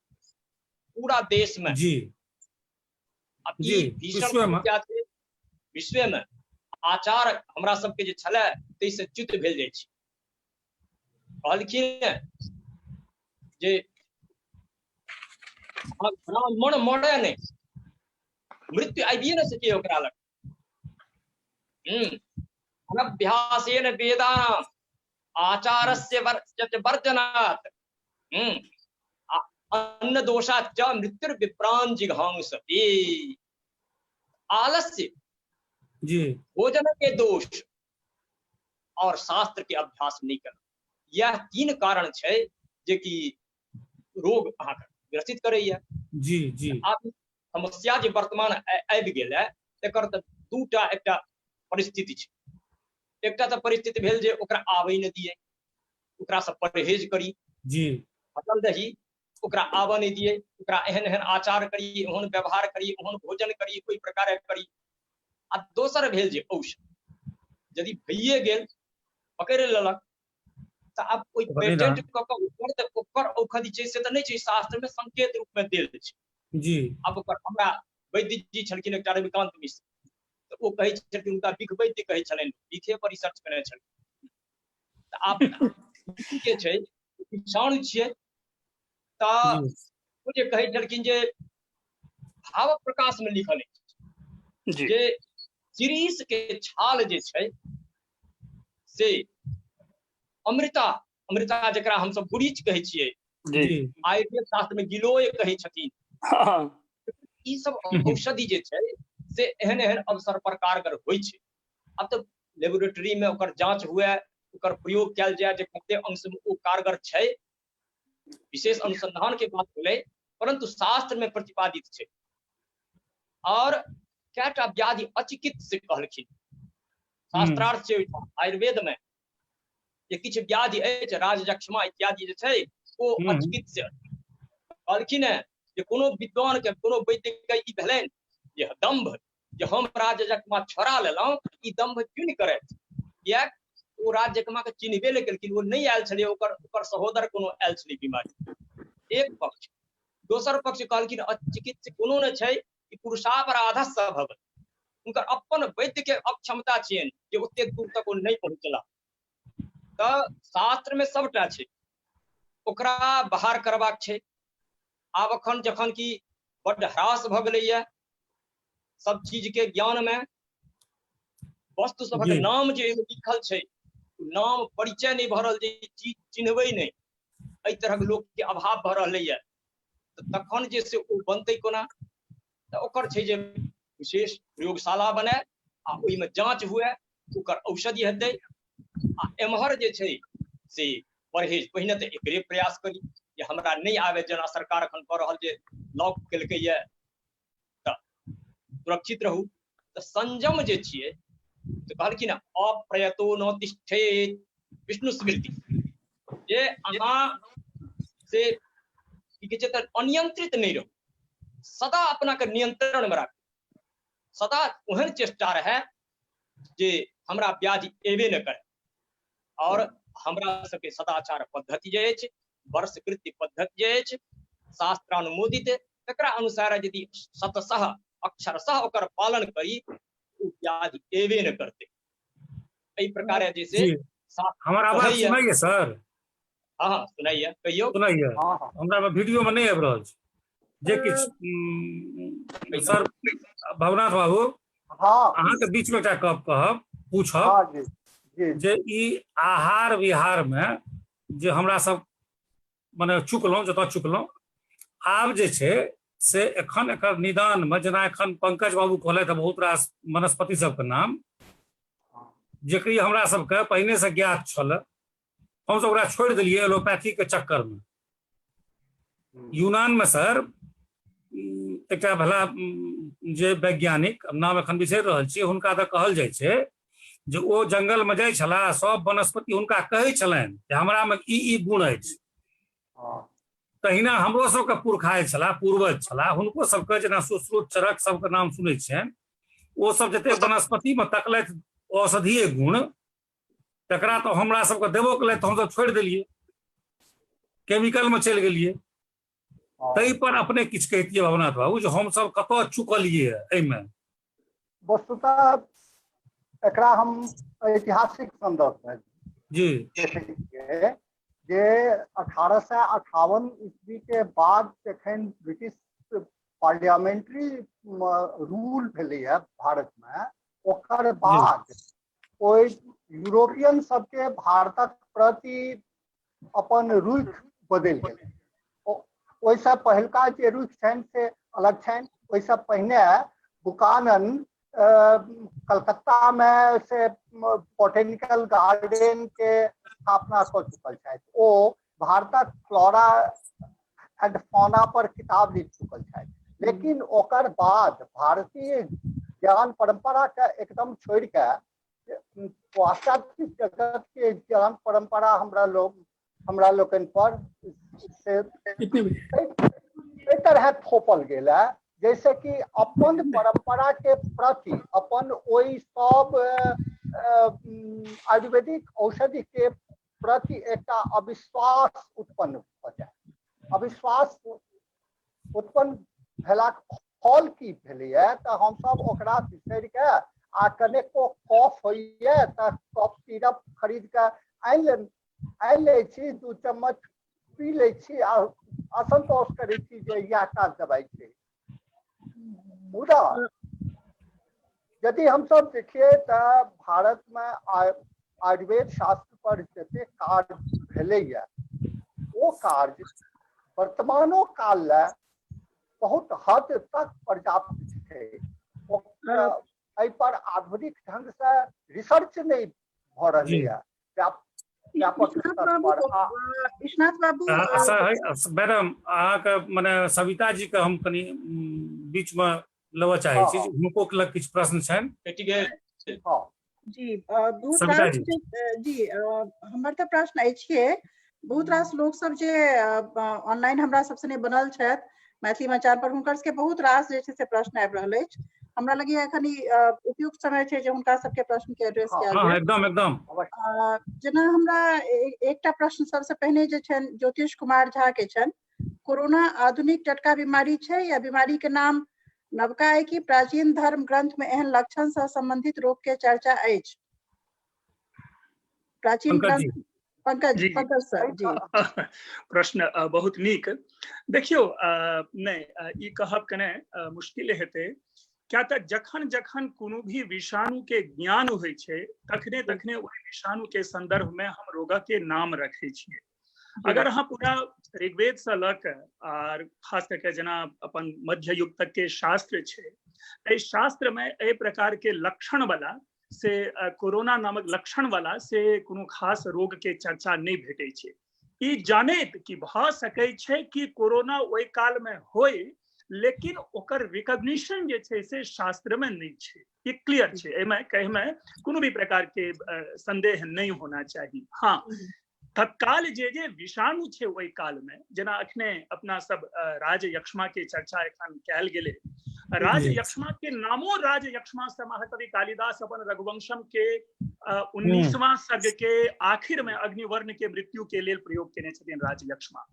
पूरा देश में जी अब जी, ई भीषण समस्या छै। विश्व में आचार हमरा सबके जे छलै ताहिसँ च्युत भेल जाइ छै। कहलखिन जे ब्राह्मण मरे नहीं, मृत्यु आबिए न सके ओकरा लग। अनभ्यासेन वेदानाम् आचारस्य वर्जनात् अन्न दोषात् च मृत्युर्विप्रान् जिघांसति। आलस्य जी भोजन के दोष और शास्त्र के अभ्यास नहीं करना, यह 3 कारण छै जे कि रोग अहाँके ग्रसित करैया। जी जी आब समस्या जे वर्तमान आबि गेल है एकर तऽ 2टा एकटा परिस्थिति छै। एकटा तऽ परिस्थिति भेल जे ओकरा आबै न दिए, ओकरा से परहेज करी, जी बचल रही, ओकरा आबऽ नहीं दिए, ओकरा एहन एहन आचार करी, एहन व्यवहार करी, एहन भोजन करी, कोई प्रकार करी। आ दोसर भेल जे औषध यदि भइए गेल पकड़ि लेलक तऽ आब कोई पेटेंट कऽ कऽ ओकर औषधि छै से तऽ नहीं छै, शास्त्र में संकेत रूप में देल छै। जी अब ओकर हमरा वैद्य जी छलखिन एकटा रविकांत मिश्र, तऽ ओ कहै छलखिन हुनका विख वैद्य कहै छलनि, विखे पर रिसर्च करने छलखिन। तऽ आब के छै विषाणु छियै तऽ ओ जे कहै छलखिन जे भाव प्रकाश में लिखल अछि जे शिरीष के छाल जे छै से अमृता, अमृता जकरा हम सब गुरीच कहै छियै, आयुर्वेद शास्त्र में गिलोय कहै छथिन। ई सब औषधि जे छै से एहन एहन अवसर पर कारगर होइ छै। अब तो लेबोरेटरी में ओकर जांच हुए, ओकर प्रयोग कयल जाय जे कते अंश में ओ कारगर छै, विशेष अनुसंधान के बात भेलै, परंतु शास्त्र में प्रतिपादित छै। और कएटा व्याधि अचिकित्स्य कहलखिन, शास्त्रार्थ छै आयुर्वेद में जे किछु व्याधि अछि, राजयक्ष्मा इत्यादि जे छै ओ अचिकित्स्य कहलखिन है जे कोनो विद्वान के कोनो वैद्य के ई भेलनि जे दम्भ जे हम राजयक्ष्मा छोड़ा लेलहुँ, ई दम्भ क्यों नहीं करे, किया ओ राजयक्ष्मा के चिन्हबे नहीं केलखिन, वो नहीं आयल छलै, ओकर सहोदर कोनो आयल छलै बीमारी। एक पक्ष। दोसर पक्ष कहलखिन अचिकित्स्य कोनो न छै कि पुरुषापराधः स भवति, उनकर अपन वैद्य के अक्षमता छियनि जे ओते दूर तक ओ नहीं पहुंचला। तऽ शास्त्र में सबटा छै, ओकरा बाहर करबाक छै। आब अखन जखन कि बड्ड ह्रास भऽ गेलैया सब चीज के ज्ञान में, वस्तु सभक नाम जे लिखल छै नाम परिचय नहीं भऽ रहल, जे चीज चिन्हबै नहीं, एहि तरहक लोक के अभाव भऽ रहलैया। तखन जे से ओ बनतै कोना, तऽ ओकर छै जे विशेष प्रयोगशाला बने आ ओहि में जांच हुए, ओकर औषधि हेतै। आ एम्हर जे छै से परहेज, पहिने तऽ एकरे प्रयास करी जे हमरा नहीं आवे, जेना सरकार अखन कऽ रहल जे लॉक केलकैया, तऽ सुरक्षित रहू। तऽ संयम जे छियै तऽ कहलखिन अप्रयतो न तिष्ठेत विष्णु स्मृति, जे अहाँ से की कहै छै तऽ अनियंत्रित नहीं रहू, सदा अपना के नियंत्रण में राखू, सदा ओहन चेष्टा रहे जे हमरा व्याधि एबे न करे। और हमरा सबके सदाचार पद्धति जे अछि, वर्षकृत्य पद्धति जे अछि शास्त्रानुमोदित, तकरा अनुसार यदि शतशः अक्षरशः ओकर पालन करी, ओ व्याधि एबे न करते। एहि प्रकार जैसे हमारा आवाज सुनाइए सर? हाँ सुनाइए, कहियो सुनाइए। हमरा वीडियो में नहीं आबि रहल छै जे किछु। सर भवनाथ बाबू अहाँ के बीच में एकटा गप कहब, पूछब जे ई आहार विहार में जे हमरा सब माने चुकलहुँ, जतऽ चुकलहुँ, आब जे छै से एखन एकर निदान में, जेना एखन पंकज बाबू कहलथि है बहुत रास वनस्पति सबके नाम, जेकि हमरा सबके पहिने से ज्ञात छल, हम सब ओकरा छोड़ि देलियै एलोपैथी के चक्कर में। यूनान में सर एक भला जे वैज्ञानिक नाम एखन बिसरि रहल छी हुनका तऽ कहल जाइ छै जे ओ जंगल में जाइ छलाह, सब वनस्पति हुनका कहै छलनि जे हमरा में ई गुण अछि। तहिना हमरो सबके पुरखा छलाह, पूर्वज छलाह, हुनको सबके जेना सुश्रुत चरक सबके नाम सुनै छियनि, ओ सब जते वनस्पति में तकलथि औषधीय गुण, तकरा तो हमरा सबके देबो केलथि तऽ हमसब छोड़ि देलियै, केमिकल में चलि गेलियै। तै पर अपने किछु कहतियै भवनाथ बाबू जे हमसब कतऽ चुकलियै एहिमे? वस्तुतः एकरा हम ऐतिहासिक संदर्भ में जी देखै छियै जे 1858 ईस्वी के बाद जखन ब्रिटिश पार्लियामेंट्री रूल भेलैया भारत में, ओकर बाद ओइ यूरोपियन सबके भारतक प्रति अपन रुख बदलि गेलै। ओहिसँ पहिलका जे रुख छनि से अलग छनि। ओहिसँ पहिने बुकानन कलकत्ता में से बोटेनिकल गार्डन के स्थापना कऽ चुकल छथि। ओ भारतक फ्लोरा एंड फौना पर किताब लिख चुकल छथि। लेकिन ओकर बाद भारतीय ज्ञान परंपरा के एकदम छोड़ के पाश्चात्य जगत के ज्ञान परंपरा हमरा लोकनि पर से तरह थोपल गेल है, जैसे कि अपन परंपरा के प्रति, अपन ओइ सब आयुर्वेदिक औषधि के प्रति एकटा अविश्वास उत्पन्न भऽ जाय। अविश्वास उत्पन्न भेलाक फल की भेलैया तऽ हमसब ओकरा बिसरि के आ कनेको कफ होइए तऽ कफ सिरप खरीद के आनि लै छी, 2 चम्मच पी लै छी आ असंतोष करै छी जे इएह टा दवाई छै। मुदा यदि हमसब देखिए तऽ भारत में आयुर्वेद शास्त्र पर जते कार्य भेलैया, ओ कार्य वर्तमानो काल ले बहुत हद तक पर्याप्त छै। एहि पर आधुनिक ढंग से रिसर्च नहीं भऽ रहलैया व्यापक स्तर पर। विश्वनाथ बाबू मैडम अहाँके मने सविता जी के हम कनी बीच में लेबऽ चाहै छी, हुनको लग किछु प्रश्न छनि। जी बहुत रास जी हमर तऽ प्रश्न अछि। बहुत रास लोग सब जे ऑनलाइन हमरा सबसँ नहि बनल छथि मैथिली मंचार पर, हुनकर सबके बहुत रास जे छै से प्रश्न आबि रहल अछि। हमरा लगैया एखन उपयुक्त समय छै जे हुनका सबके प्रश्न के एड्रेस कयल जाय। एकदम जेना हमरा एकटा प्रश्न सबसे पहिने जे छनि ज्योतिष कुमार झा के छनि, कोरोना आधुनिक टटका बीमारी छै या बीमारी के नाम नवका है कि प्राचीन धर्म ग्रंथ में एहन लक्षण से संबंधित रोग के चर्चा अछि? प्राचीन ग्रंथ पंकज सर जी प्रश्न बहुत नीक। देखियो नहीं ई कहब कने मुश्किल हेतै, क्या तऽ जखन जखन कोनो भी विषाणु के ज्ञान होइ छै तखने तखने ओहि विषाणु के संदर्भ में हम रोगक के नाम रखै छियै। अगर अहाँ पूरा ऋग्वेद से लऽ कऽ आर खास करके जेना अपन मध्य युग तक के शास्त्र छै, एहि शास्त्र में एहि प्रकार के लक्षण वाला से कोरोना नामक लक्षण वाला से कोनो खास रोग के चर्चा नहीं भेटै छै। ई जानैत कि भऽ सकै छै कि कोरोना ओहि काल में होय, लेकिन ओकर रिकॉग्निशन जे छै से शास्त्र में नहीं छै। ये क्लियर छै, एहिमे कहैमे कोनो भी प्रकार के संदेह नहीं होना चाहिए। हाँ, तत्काल जे विषाणु छै ओहि काल में, जेना अखने अपना सब राज यक्ष्मा के चर्चा एखन कयल गेलै, राज यक्ष्मा के नामो राज यक्ष्मा से महाकवि कालिदास अपन रघुवंशम के 19वां सर्ग के आखिर में अग्निवर्ण के मृत्यु के लेल प्रयोग केने छथिन राज यक्ष्मा।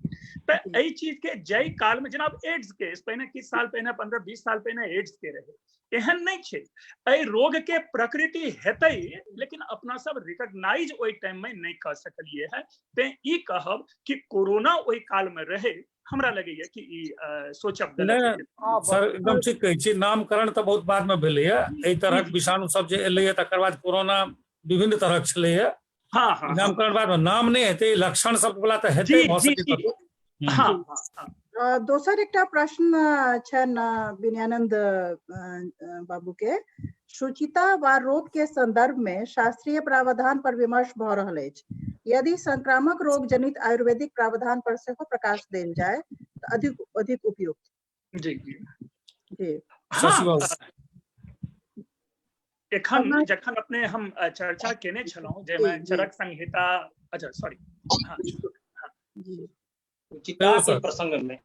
तो एहि चीज के जय काल में जनाब एड्स के पहिने किछु साल पहिने 15-20 साल पहिने एड्स के रहे, एहन नहीं छै। एहि रोग के प्रकृति हेतै, लेकिन अपना सब रिकॉग्नाइज ओहि टाइम में नहीं कर सकलिए है। ते ई कहब कि कोरोना ओहि काल में रहे, हमरा लगैया कि ई सोचब गलत है। सर एकदम ठीक कहै छी, नामकरण तऽ बहुत बाद में भेलैया। एहि तरहक विषाणु सब जे एलैया तकर बाद कोरोना विभिन्न तरहक छलैया। हाँ नामकरण बाद में नाम नहीं हेतै, लक्षण सब वाला तऽ हेतै भऽ सकै। दोसर एकटा प्रश्न छनि विनयानंद बाबू के, शुचिता व रोग के संदर्भ में शास्त्रीय प्रावधान पर विमर्श भऽ रहल अछि। यदि संक्रामक रोग जनित आयुर्वेदिक प्रावधान पर सेहो प्रकाश देल जाय अधिक अधिक उपयुक्त। जी जी जी हाँ एखन हमरा- जखन अपने हम चर्चा केने छलहुँ जी, जाहिमे जी। चरक संहिता अच्छा सॉरी हाँ जी सुचिता के प्रसंग में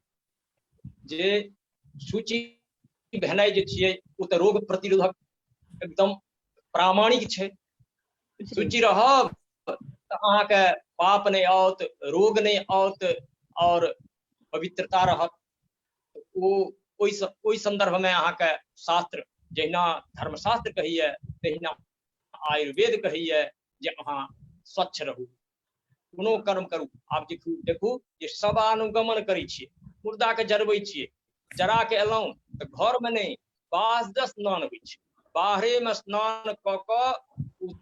जे सूची भेनाइ जे छियै ओ तऽ रोग प्रतिरोधक एकदम प्रामाणिक छै। सूची रहब तऽ अहाँके पाप नहीं आओत, रोग नहीं आओत और पवित्रता रहत। ओहि संदर्भ में अहाँके शास्त्र जहिना धर्मशास्त्र कहैया तहिना आयुर्वेद कहैया जे अहाँ स्वच्छ रहू, कोनो कर्म करू। आब देखू जे सब अनुगमन करै छियै, मुर्दा के जरबै छियै, जरा के एलहुँ तऽ घर में नहीं बाहर स्नान होइ छै, बाहरे में स्नान कऽ कऽ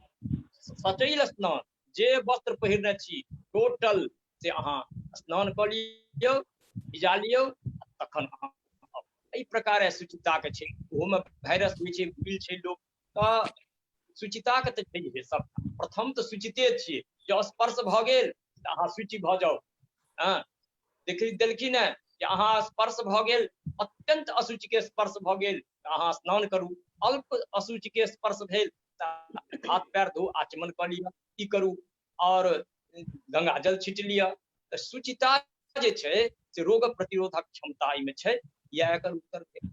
सचैल स्नान जे वस्त्र पहिरने छी टोटल से अहाँ स्नान कऽ लियौ, भिजा लियौ, तखन अहाँ एहि प्रकार शुचिता के छै। ओहोमे वायरस होइ छै, भूल छै लोक, तऽ शुचिता के तऽ छैहे सब। प्रथम तऽ शुचिते छियै, जँ स्पर्श भऽ गेल तऽ अहाँ शुचि भऽ जाउ। हाँ देलखिन है कि अहाँ स्पर्श भऽ गेल, अत्यंत अशुचि के स्पर्श भऽ गेल तऽ अहाँ स्नान करू, अल्प अशुचि के स्पर्श भेल तऽ हाथ पैर धो आचमन कऽ लिअ, ई करू और गंगा जल छीट लिअ। तऽ शुचिता जे छै से रोग प्रतिरोधक क्षमता एहिमे छै, इएह एकर उत्तर छै।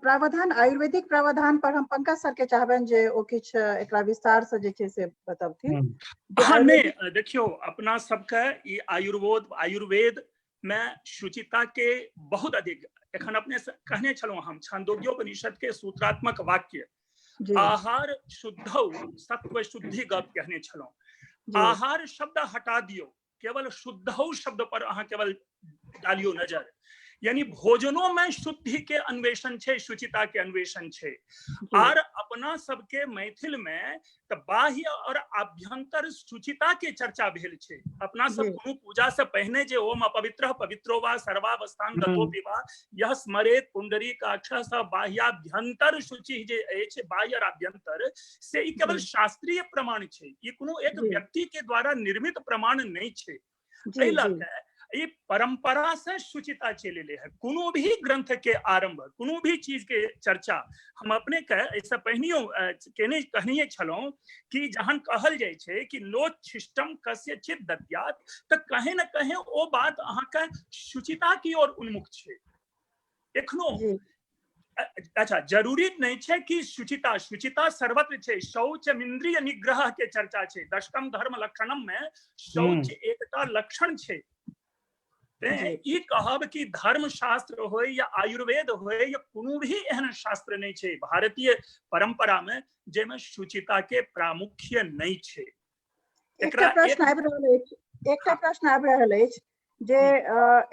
प्रावधान आयुर्वेदिक प्रावधान पर हम पंकज सर के चाहबनि जे ओ किछ एकरा विस्तार से जे छै से बतबथिन। हाँ नहीं देखियो अपना सबके ई आयुर्वेद में शुचिता के बहुत अधिक एखन अपने कहने छलहुँ हम छांदोग्योपनिषद के सूत्रात्मक वाक्य आहार शुद्धौ सत्व शुद्धि गप कहने छलहुँ। आहार शब्द हटा दियो, केवल शुद्धौ शब्द पर अहाँ केवल डालियो नजर, यानी भोजनों में शुद्धि के अन्वेषण छे, शुचिता के अन्वेषण छे। और अपना सबके मैथिल में तो बाह्य और आभ्यंतर शुचिता के चर्चा भेल छे। अपना सब कोनो पूजा से पहने जे ओम अपवित्रः पवित्रो वा सर्वावस्थान गतोऽपि वा यह स्मरेत पुंडरीकाक्षः स बाह्याभ्यंतर शुचि जे अछि, बाह्य और आभ्यंतर से ई केवल शास्त्रीय प्रमाण छे, ये कोनो एक व्यक्ति के द्वारा निर्मित प्रमाण नहीं छे। एहि लऽ ये परंपरा से शुचिता चले है। कोनो भी ग्रंथ के आरंभ, कोनो भी चीज के चर्चा हम अपने के ऐसा पहिनियो केने कहनिए छलहुँ कि जहन कहल जाय छे कि लोच्छिष्टम कस्यचित् दद्यात्, तऽ कहीं न कहीं ओ बात अहाँके शुचिता की ओर उन्मुख छे। एखनो अच्छा जरूरी नहीं छे कि शुचिता सर्वत्र छे। शौच इंद्रिय निग्रह के चर्चा छे, दशकम धर्म लक्षणम में शौच एकटा लक्षण छे। ई कहब कि धर्म शास्त्र हो या आयुर्वेद हो या कोनो भी एहन शास्त्र नहीं छे भारतीय परंपरा में जेमे शुचिता के प्रामुख्य नहीं छे। एकटा प्रश्न आबि रहल अछि जे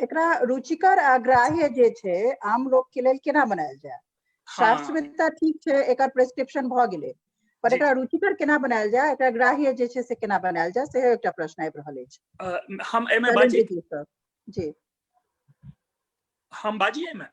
एकरा रुचिकर आ ग्राह्य जे छे आम लोग के लेल केना बनायल जाय। शास्त्र में तऽ ठीक छे, एकर प्रेस्क्रिप्शन भ गेलै, पर एकरा रुचिकर केना बनायल जाय, एकरा ग्राह्य जे छे से केना बनायल जाय, सेहो एकटा प्रश्न आबि रहल अछि। हम एमे बाजी जी हम बाजिए में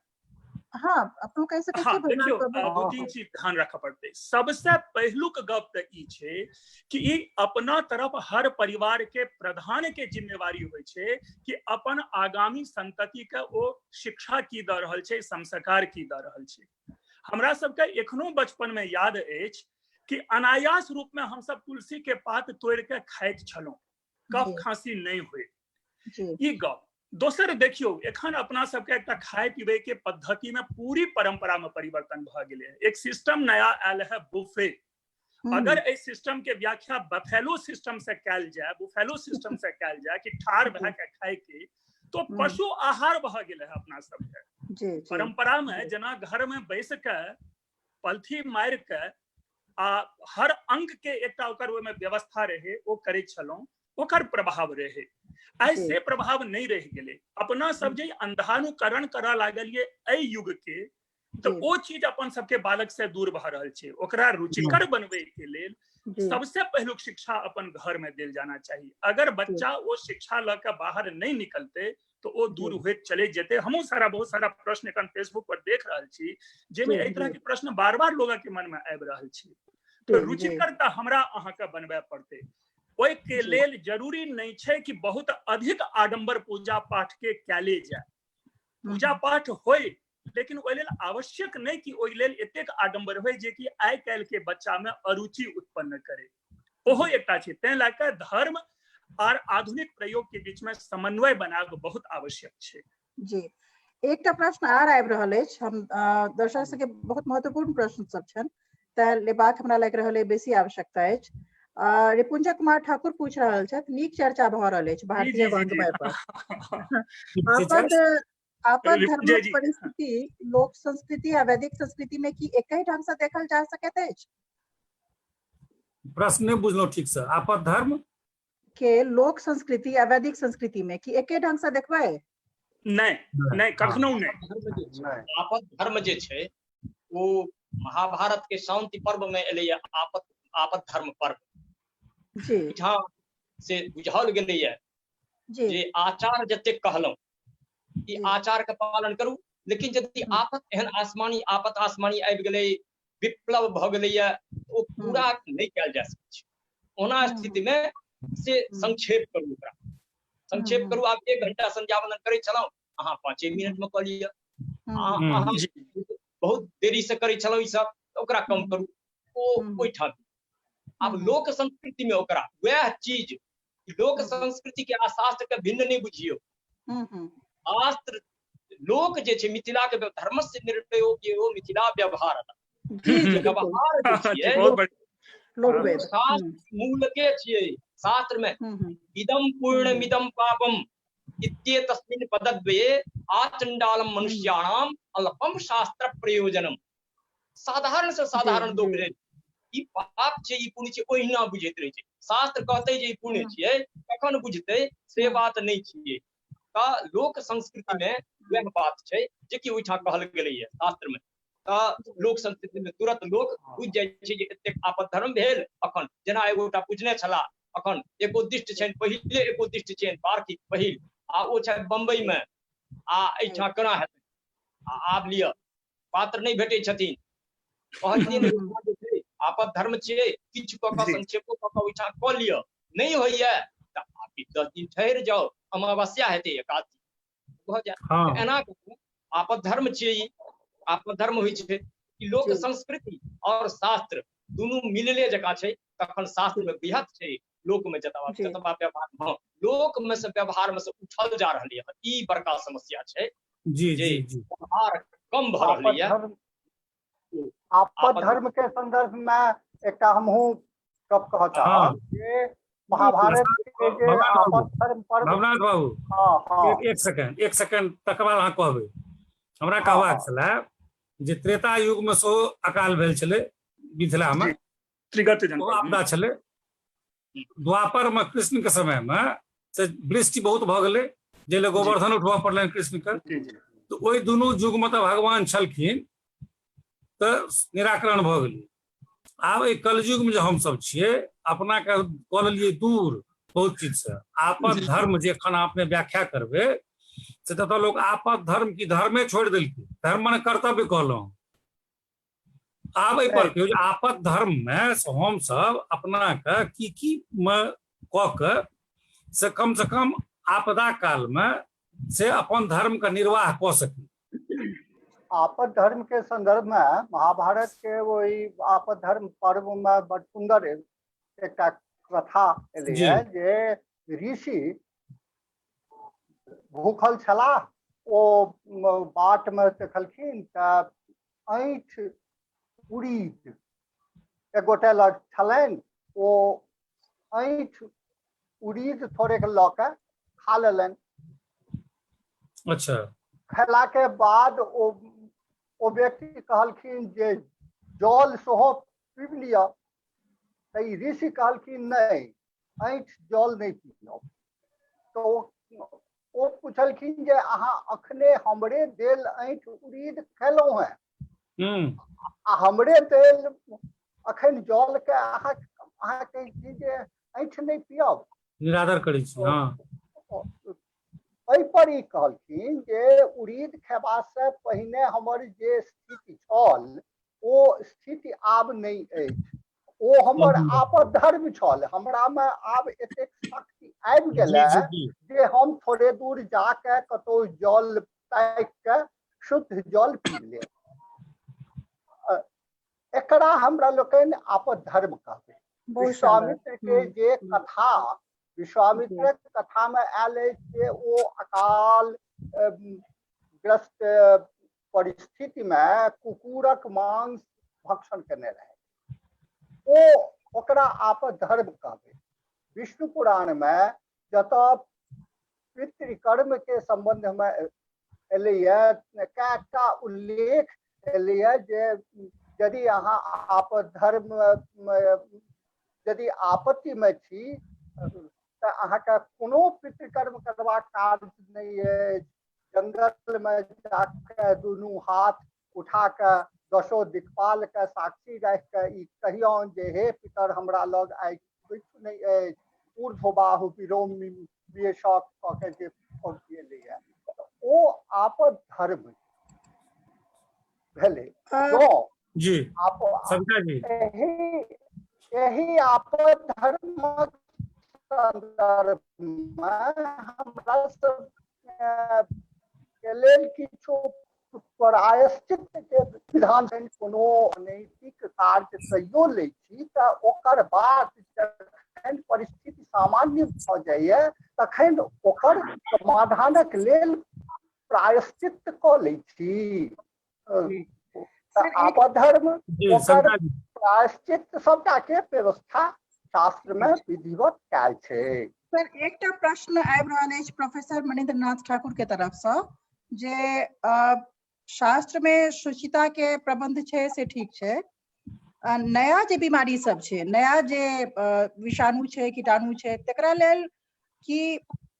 हाँ अपनो कह सकै छी। देखियो दो तीन चीज ध्यान रखा पड़ते। सबसे पहलुक गप त ई छे कि ई अपना तरफ हर परिवार के प्रधान के जिम्मेवारी होय छे कि अपन आगामी संतति के ओ शिक्षा की द रहल छे, संस्कार की द रहल छे। हमरा सबके एखनो बचपन में याद अछि कि अनायास रूप में हम सब तुलसी के पात तोड़ के खाइत छलहुँ, कफ खांसी नहीं हुए। ई गप दोसर देखियो एखन अपना सबके एकटा खाए पीबे के पद्धति में पूरी परंपरा में परिवर्तन भ गेले। एक सिस्टम नया आयल है बुफे। अगर इस सिस्टम के व्याख्या बफेलो सिस्टम से कैल जाए, बुफेलो सिस्टम से कैल जाए कि ठाड़ भए के खाए के, तो पशु आहार भ गेले है अपना सबके परंपरा में। जना घर में बैस के पलथी मार के आ हर अंग के एकटा ओकर ओमे व्यवस्था रहे, ओ करे छलहुँ, ओकर प्रभाव रहे। ऐसे प्रभाव नहीं रह गेले। अपना सब जे अंधानुकरण करा लागलिए एहि युग के, तो ओ चीज अपन सबके बालक से दूर भ रहल छे। ओकरा रुचिकर बनवे के लेल सबसे पहलुक शिक्षा अपन घर में देल जाना चाहिए। अगर बच्चा वो शिक्षा लेके बाहर नहीं निकलते तो वो दूर हुए चले जेते। हमहू बहुत सारा प्रश्न एखन फेसबुक पर देख रहल छी जेमे एहि तरह के प्रश्न बार बार लोग के मन में आबि रहल छी। तो रुचिकर त हमरा अहाँ के बनबे पड़ते। ओहि के लेल जरूरी नहीं छे कि बहुत अधिक आडंबर पूजा पाठ के कैले जाए। पूजा पाठ होय, लेकिन ओहि लेल आवश्यक नहीं कि ओहि लेल एतेक आडंबर होय जे कि आइ काल्हि के बच्चा में अरुचि उत्पन्न करे। ओहो एकटा छै। तें लए कऽ धर्म और आधुनिक प्रयोग के बीच में समन्वय बनाब बहुत आवश्यक छै। जी, एकटा प्रश्न आर आबि रहल अछि। हम दर्शक सबके बहुत महत्वपूर्ण प्रश्न सब छनि, तैं लेबाक हमरा लागि रहल अछि बेसी आवश्यकता अछि। रिपुंजय कुमार ठाकुर पूछ रहल छथि, नीक चर्चा भऽ रहल अछि भारतीय वाङ्मय पर। आपद धर्मक परिस्थिति लोक संस्कृति आ वैदिक संस्कृति में की एक ही ढंग से देखल जा सकैत अछि? प्रश्न नहीं बुझलहुँ ठीक से। आपद धर्म के लोक संस्कृति आ वैदिक संस्कृति में की एके ढंग से देखबै? नहीं, कखनो नहीं। आपद धर्म जे छै वो महाभारत के शांति पर्व में एलैया। आपद धर्म पर्व जी से बुझाओल गेलैया जी जे आचार जतेक कहलहुँ ई आचार के पालन करू, लेकिन यदि आपत एहन आपत आसमानी आबि गेलै, विप्लव भऽ गेलैया, ओ पूरा नहीं कयल जा सकै छै। ओना स्थिति में से संक्षेप करू, ओकरा संक्षेप करू। आप 1 घंटा संध्या वंदन करै छलहुँ, अहाँ 5 मिनट में कऽ लिअ। अहाँ बहुत देरी से करै छलहुँ ई सब, ओकरा कम करू। ओ ओहिठाम आब लोक संस्कृति में ओकरा वह चीज, लोक संस्कृति के आ शास्त्र के भिन्न नहीं बुझियौ। शास्त्र लोक जे छै, मिथिला के धर्म से निर्णयो के ओ मिथिला व्यवहार व्यवहार जे छियै शास्त्र मूल के छियै। शास्त्र में इदम पूर्णमिदम पापम इत्येतस्मिन् पदद्वये आचंडालम मनुष्याणाम अल्पम शास्त्र प्रयोजनम। साधारण से साधारण लोक रे ई पाप छै, ई पुण्य छै, ओहिना बुझैत रहै छै। शास्त्र कहतै जे ई पुण्य छियै, तखन बुझतै, से बात नहीं छियै। लोक संस्कृति में वह बात छै जे कि ओहिठाम कहल गेलैया शास्त्र में। लोक संस्कृति में तुरंत लोक बुझि जाइ छै जे एतेक आपद धर्म भेल। अखन जेना एगोटा पूछने छलाह, अखन एकोदिष्ट छनि, पहिले एकोदिष्ट छनि पार्थिव पहिल, आ ओ छै बम्बई में, आ एहिठाम केना हेतै? आब लिअ, पात्र नहीं भेटै छथिन। कहलियै आपद धर्म छियै, किछु कऽ कऽ संक्षेपो कऽ कऽ ओहिठाम कऽ लिअ। नहीं होइया तऽ आप 10 दिन ठहरि जाओ, अमावस्या हेतै, एकादशी भऽ जायत। एना आपद धर्म छियै। आपद धर्म होइ छै कि लोक संस्कृति और शास्त्र दुनू मिलले जकाँ छै, तखन शास्त्र में बृहत छै, लोक में जतबा व्यवहार लोक में से व्यवहार में से उठल जा रहलै है। ई बड़का समस्या छै जे व्यवहार कम भऽ रहलै है। आपद धर्म के संदर्भ में एकटा हमहूँ गप कहऽ चाहब जे महाभारत के जे आपद धर्म पर्व। भवनाथ बाबू एक सेकंड तकर बाद अहाँ कहबै। हमरा कहबाक छलै जे त्रेता युग में सेहो अकाल भेल छलै मिथिला में, आपदा छलै। द्वापर में कृष्ण के समय में से वृष्टि बहुत भऽ गेलै, जाहि गोवर्धन उठबऽ पड़लनि कृष्ण के। तो ओहि दुनू युग में तऽ भगवान छलखिन, तऽ निराकरण भऽ गेलै। आब एहि कलयुग में जे हम सब छियै, अपना के कऽ लेलियै दूर बहुत चीज से। आपद धर्म जे एखन अपने व्याख्या करबै से ततऽ लोक आपद धर्म की धर्मे छोड़ि देलकै। धर्म मने कर्तव्य कहलहुँ। आब एहि पर आपद धर्म में हम सब अपना के की में कऽ के से कम आपदा काल में से अपन धर्म का निर्वाह कऽ सकी। आपद धर्म के संदर्भ में महाभारत के वही आपद धर्म पर्व में बड़ सुंदर एकटा कथा एलै है जे ऋषि भूखल छलाह, ओ बाट में देखलखिन तऽ ऐंठ उड़ीद एक गोटे लग छलनि। ओ ऐंठ उड़ीद थोड़ेक लऽ के खा लेलनि। अच्छा। खेला के बाद ओ व्यक्ति कहलखिन जे जल सेहो पीब लिअ। तऽ ई ऋषि कहलखिन नहीं, ऐंठ जल नहीं पीब। तो ओ पूछलखिन जे अहाँ अखने हमरे देल ऐंठ उड़ीद खेलौं हैं, आ हमरे देल अखन जल के अहाँ कहै छी जे ऐंठ नहीं पियब, निरादर करै छी। एहि पर ई कहलखिन जे उड़ीद खेबा से पहिने हमर जे स्थिति छल ओ स्थिति आब नहीं अछि। ओ हमर आपद धर्म छल। हमरा में आब एतेक शक्ति आबि गेलै जे हम थोड़े दूर जाके कतौ जल ताकि के शुद्ध जल पी ले। एकरा हमरा लोकनि आपद धर्म कहबै। विश्वामित्र के जे कथा, विश्वामित्र कथा में आयल है जे ओ अकाल ग्रस्त परिस्थिति में कुकुरक मांस भक्षण करने रहे, ओकरा आपद धर्म कहबै। विष्णु पुराण में जत पितृकर्म के संबंध में एलैया कएटा उल्लेख एलैया जे यदि अहाँ आपद धर्म यदि आपत्ति में छी तो अहाँके कोनो पितृकर्म करबाक काज नहीं है। जंगल में जाके दुनू हाथ उठा के दशो दिक्पाल के साक्षी रख के ई कहियौन जे हे पितर हमरा लग आइ किछु नहीं अछि, ऊर्ध्वबाहु विरोमि विशक क के जे पहुँचेलैया ओ आपद धर्म भेलै। जो जी आप सविता जी यही आपद धर्म संदर्भ में हमरा सब के लेल किछु प्रायश्चित के विधान कोनो नैतिक कार्य कहियो लै छी तऽ ओकर बाद जखन परिस्थिति सामान्य भऽ जाइए तखन ओकर समाधानक लेल प्रायश्चित कऽ लै छी। आपद धर्म ओकर प्रायश्चित सबटा के व्यवस्था शास्त्र में विधिवत कयल छै। सर एकटा प्रश्न आबि रहल अछि प्रोफेसर मणिन्द्र नाथ ठाकुर के तरफ से जे शास्त्र में शुचिता के प्रबंध छै से ठीक छै, नया जे बीमारी सब छै, नया जे विषाणु छै, कीटाणु छै, तकरा लेल कि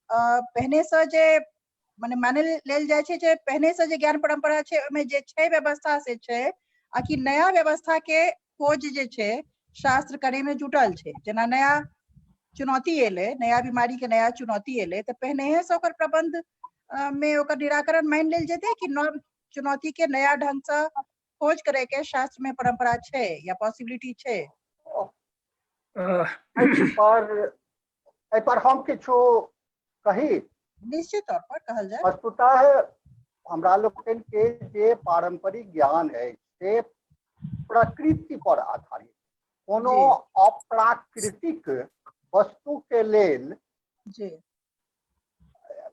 पहिने से जे माने मानल लेल जाइ छै जे पहिने से जे ज्ञान परंपरा छै ओहिमे जे छै व्यवस्था से छै, आ कि नया व्यवस्था के खोज जे छै शास्त्र करे में जुटल छै। जेना नया चुनौती एले, नया बीमारी के नया चुनौती एले तो पहले से ओकर प्रबंध में ओकर निराकरण मान लेल जेतै कि नव चुनौती के नया ढंग से खोज करे के शास्त्र में परंपरा छै या पॉसिबिलिटी छै? एहि पर हम किछु कही? निश्चित तौर पर कहल जाए। वस्तुतः हमरा लोकनि के जे पारंपरिक ज्ञान है से प्रकृति पर आधारित, कोनो अप्राकृतिक वस्तु के लेल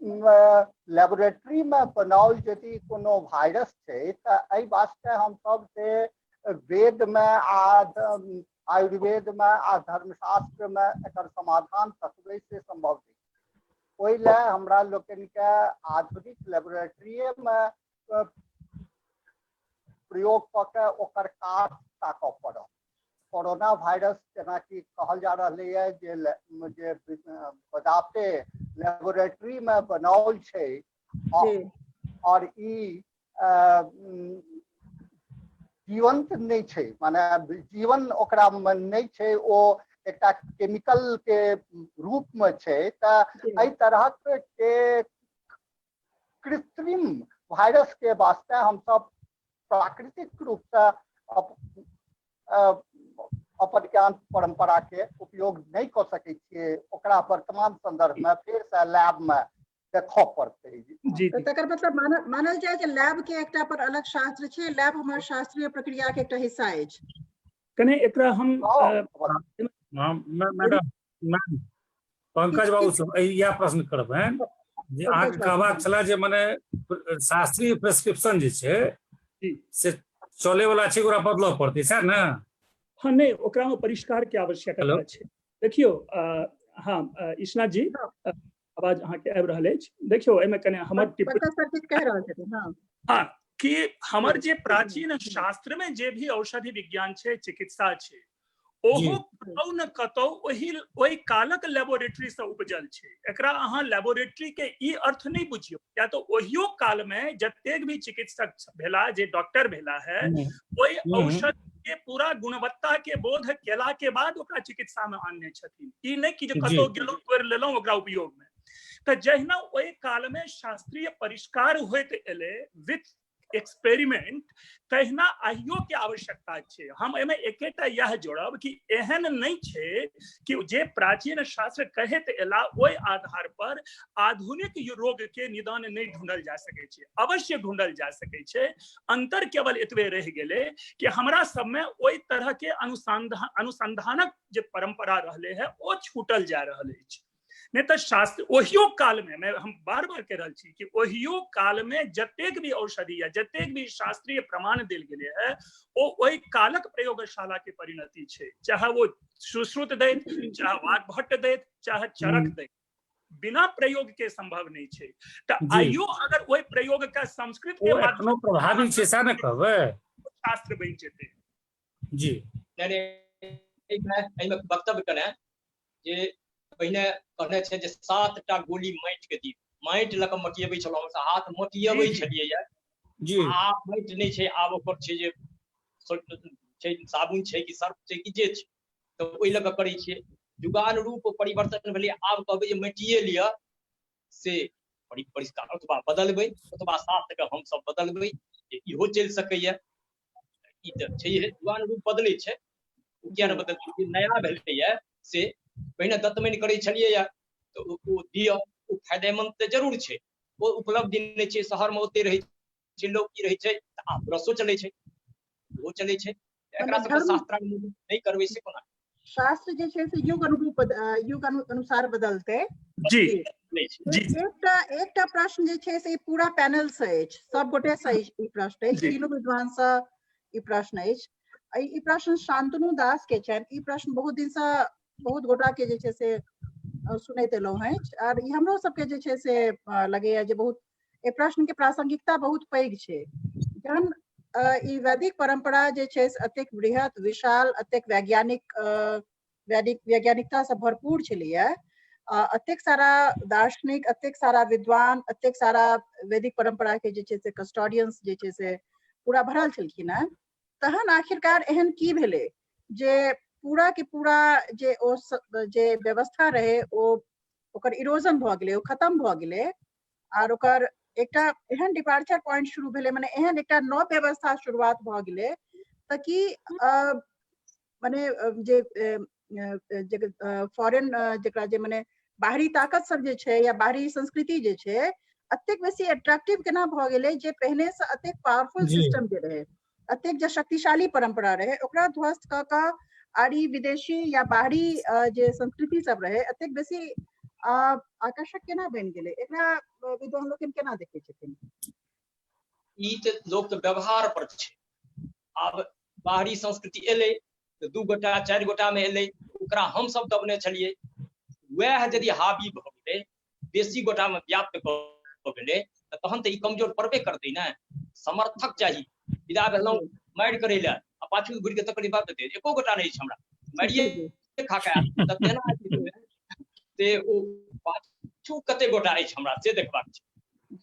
लेबोरेटरी में बनाओल यदि कोनो वायरस है तो एहि वास्ते हम सब से वेद में आयुर्वेद में आ धर्मशास्त्र में एकर समाधान तकबे से संभव नहीं। ओहि ले हमरा लोकनि के आधुनिक लेबोरेटरी में प्रयोग क के ओकर काज ताकऽ पड़त। कोरोना वायरस जेना कि कहल जा रहा है जे बजाते लेबोरेटरी में बनाओल छै और ई जीवंत नहीं छै, माने जीवन ओकरा में नहीं छै, ओ एकटा केमिकल के रूप में छै। तऽ एहि तरह के कृत्रिम वायरस के वास्ते हम सब प्राकृतिक रूप से अपन ज्ञान परंपरा के उपयोग नहीं कर सकै छियै। ओकरा वर्तमान संदर्भ में फिर से लैब में देखऽ पड़तै। जी तकर मतलब मानल जाए जे लैब के एकटा पर अलग शास्त्र छै, लैब हमर शास्त्रीय प्रक्रिया के एकटा हिस्सा अछि। कने एकरा हम मैडम पंकज बाबू से इएह प्रश्न करबनि जे अहाँके कहबाक छला जे माने शास्त्रीय प्रिस्क्रिप्शन जे छै से चले वाला छै, ओकरा बदलऽ पड़तै, सएह ने? हाँ नहीं, ओकरा में परिष्कार के आवश्यकता छै। देखियो हाँ ईशना जी आवाज अहाँ के आबि रहल अछि। देखियो एमे कने हमर टिप्पणी कह रहल छथिन। हाँ कि हमर जे प्राचीन शास्त्र में जे भी औषधि विज्ञान छै, चिकित्सा छै, ओहो कतौ न कतौ ओहि कालक लेबोरेटरी से उपजल छै। एकरा अहाँ लेबोरेटरी के ई अर्थ नहीं बुझियो, या तो ओहियो काल में जतेक भी चिकित्सक भेला, जे डॉक्टर भेला है, ओहि औषध के पूरा गुणवत्ता के बोध केला के बाद ओकरा चिकित्सा में आनने छथिन। ई नहीं कि जे कतौ गेलौं तोड़ि लेलौं ओकरा उपयोग में। तऽ जहिना ओहि काल में शास्त्रीय परिष्कार होइत एले विथ एक्सपेरिमेंट तहिना आइयो के आवश्यकता छै। हम एमे एकेटा यह जोड़ब कि एहन नहीं छै कि जे प्राचीन शास्त्र कहैत एला ओहि आधार पर आधुनिक रोग के निदान नहीं ढूंढल जा सकै छै, अवश्य ढूंढल जा सकै छै। अंतर केवल एतबे रह गेलै कि हमरा सब में ओहि तरह के अनुसंधानक जे परंपरा रहले है ओ छूटल जा रहल अछि। नहीं तो शास्त्र ओहियो काल में, मैं हम बार बार कह रहल छी कि ओहियो काल में जतेक भी औषधि या जतेक भी शास्त्रीय प्रमाण देल गेले है ओ ओहि कालक प्रयोगशाला के परिणति छै, चाहे वो सुश्रुत दैत, चाहे वाग्भट्ट दैत, चाहे चरक दैत, बिना प्रयोग के संभव नहीं छै। तो आइयो अगर ओहि प्रयोग का संस्कृत के माध्यम प्रभावी छै सा न कहबै शास्त्र बनि जेतै। जी एहिमे वक्तव्य करें जे पहिने कहने छै जे 7टा गोली माटि के दी, माटि लऽ कऽ मटियबै छलहुँ, हाथ मटियबै छलियै या, आब माटि नहीं छै, आब ओकर छै जे साबुन छै कि सर्फ छै कि जे छै, तऽ ओहि लऽ कऽ करै छियै। युगानुरूप परिवर्तन भेलै, आब कहबै जे माटिए लिअ से परिष्कार, ओतबा बदलबै, ओतबा साथ के हम सब बदलबै, इहो चलि सकैया। ई तऽ छैहे, युगानुरूप बदलै छै, किया न बदलतै। नया भेलैया से पहिने दतमनि करै छलियै या, तऽ ओ दिअ, ओ फायदेमंद तऽ जरूर छै, ओ उपलब्धि नहीं छै, शहर में ओते रहै छै, लोक की रहै छै, आब ब्रशो चलै छै, वो चलै छै, एकरा सबके शास्त्रानुरूप नहीं करबै से कोना। शास्त्र जे छै से युग अनुसार बदलते। जी जी एकटा प्रश्न जे छै से पूरा पैनल से अछि, सब गोटे से ई प्रश्न अछि, तीनों विद्वान से ई प्रश्न अछि। ई प्रश्न शांतनु दास के छनि। ई प्रश्न बहुत दिन से बहुत गोटा के जे छै से सुनैत एलहुं हैं, और ई हमरो सबके जे छै से लगैया जे बहुत ए प्रश्न के प्रासंगिकता बहुत पैघ छै। जहन ई वैदिक परंपरा जे छै से अतेक बृहत विशाल, अतेक वैज्ञानिकता से भरपूर छलैया, अतेक सारा दार्शनिक, अतेक सारा विद्वान, अतेक सारा वैदिक परंपरा के जे छै से कस्टोडियंस जे छै से पूरा भरल छलखिन हैं, तहन आखिरकार एहन की भेलै जे पूरा के पूरा जे ओ जे व्यवस्था रहे ओकर इरोजन भ गेलै, ओ खत्म भ गेलै, आर ओकर एकटा एहन डिपार्चर पॉइंट शुरू भेलै, माने एहन एकटा नव व्यवस्था शुरुआत भ गेलै, त कि माने जे फॉरेन जेकरा जे माने बाहरी ताकत सब जे छै या बाहरी संस्कृति जे छै, अतेक बेसी अट्रैक्टिव केना भ गेलै जे पहिने से अतेक पावरफुल सिस्टम जे रहे, अतेक जे शक्तिशाली परंपरा रहे, ओकरा ध्वस्त क क आरी विदेशी या बाहरी जे संस्कृति सब रहे अतेक बेसी आकर्षक केना बनि गेलै, एकरा विद्वान लोकनि केना देखै छथिन? ई तऽ लोक व्यवहार पर छै। आब बाहरी संस्कृति एलै तऽ 2 गोटा 4 गोटा में एलै, ओकरा हम सब दबने छलियै, वह यदि हावी भ गेलै, बेसी गोटा में व्याप्त भ गेलै, तहन तऽ ई कमजोर पड़बे करतै ने। समर्थक चाही, विदा भेलहुँ मारि करै लए, आ पाछू घुरि के तकरी बात देतै, एको गोटा नहीं छै हमरा, मारिये खा के तऽ तेना से ओ पाछू कते गोटा अछि हमरा से देखबाक छै।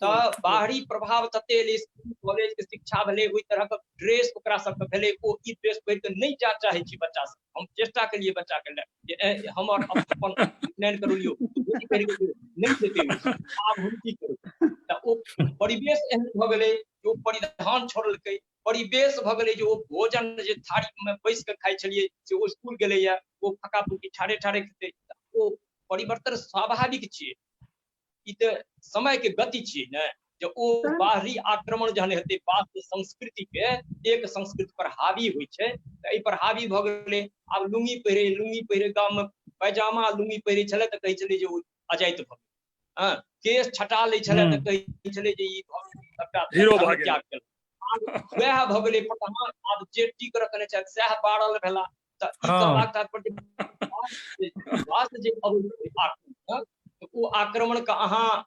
तऽ बाहरी प्रभाव तते एलै, स्कूल कॉलेज के शिक्षा भेलै, ओहि तरह के ड्रेस ओकरा सबके भेलै, ओ ई ड्रेस पहिर के नहीं जा चाहै छी बच्चा सब। हम चेष्टा केलिए बच्चा के जे हमर अपन उपनयन करौलियो, पहिर के नहीं जेतै, आब हम की करू? तऽ ओ परिवेश एहन भ गेलै जे ओ परिधान छोड़लकै, परिवेश भ गेलै जे ओ भोजन जे थारी में बैस के खाइ छलियै से ओ स्कूल गेलैया, ओ फक्का फुक्की ठाढ़े ठाढ़े खेतै, ओ परिवर्तन स्वाभाविक छियै। ई तऽ समय के गति छियै ने, जे ओ बाहरी आक्रमण जहन हेतै बाह्य संस्कृति के, एक संस्कृति पर हावी होइ छै, तऽ एहि पर हावी भ गेलै। आब लुंगी पहिरे गाम में पैजामा लुंगी पहिरे छलै तऽ कहै छलै जे ओ अजाइत भ गेलै, केश छटा लै छलै तऽ कहै छलै जे ई हीरो भ गेल। त्याग केलक। आब वएह भ गेलै प्रधान, आब जे टीक रखने छथि सएह बारल भेला। तऽ ई कहबाक तात्पर्य वास्तव जे आक्रमण, ओ आक्रमण के अहाँ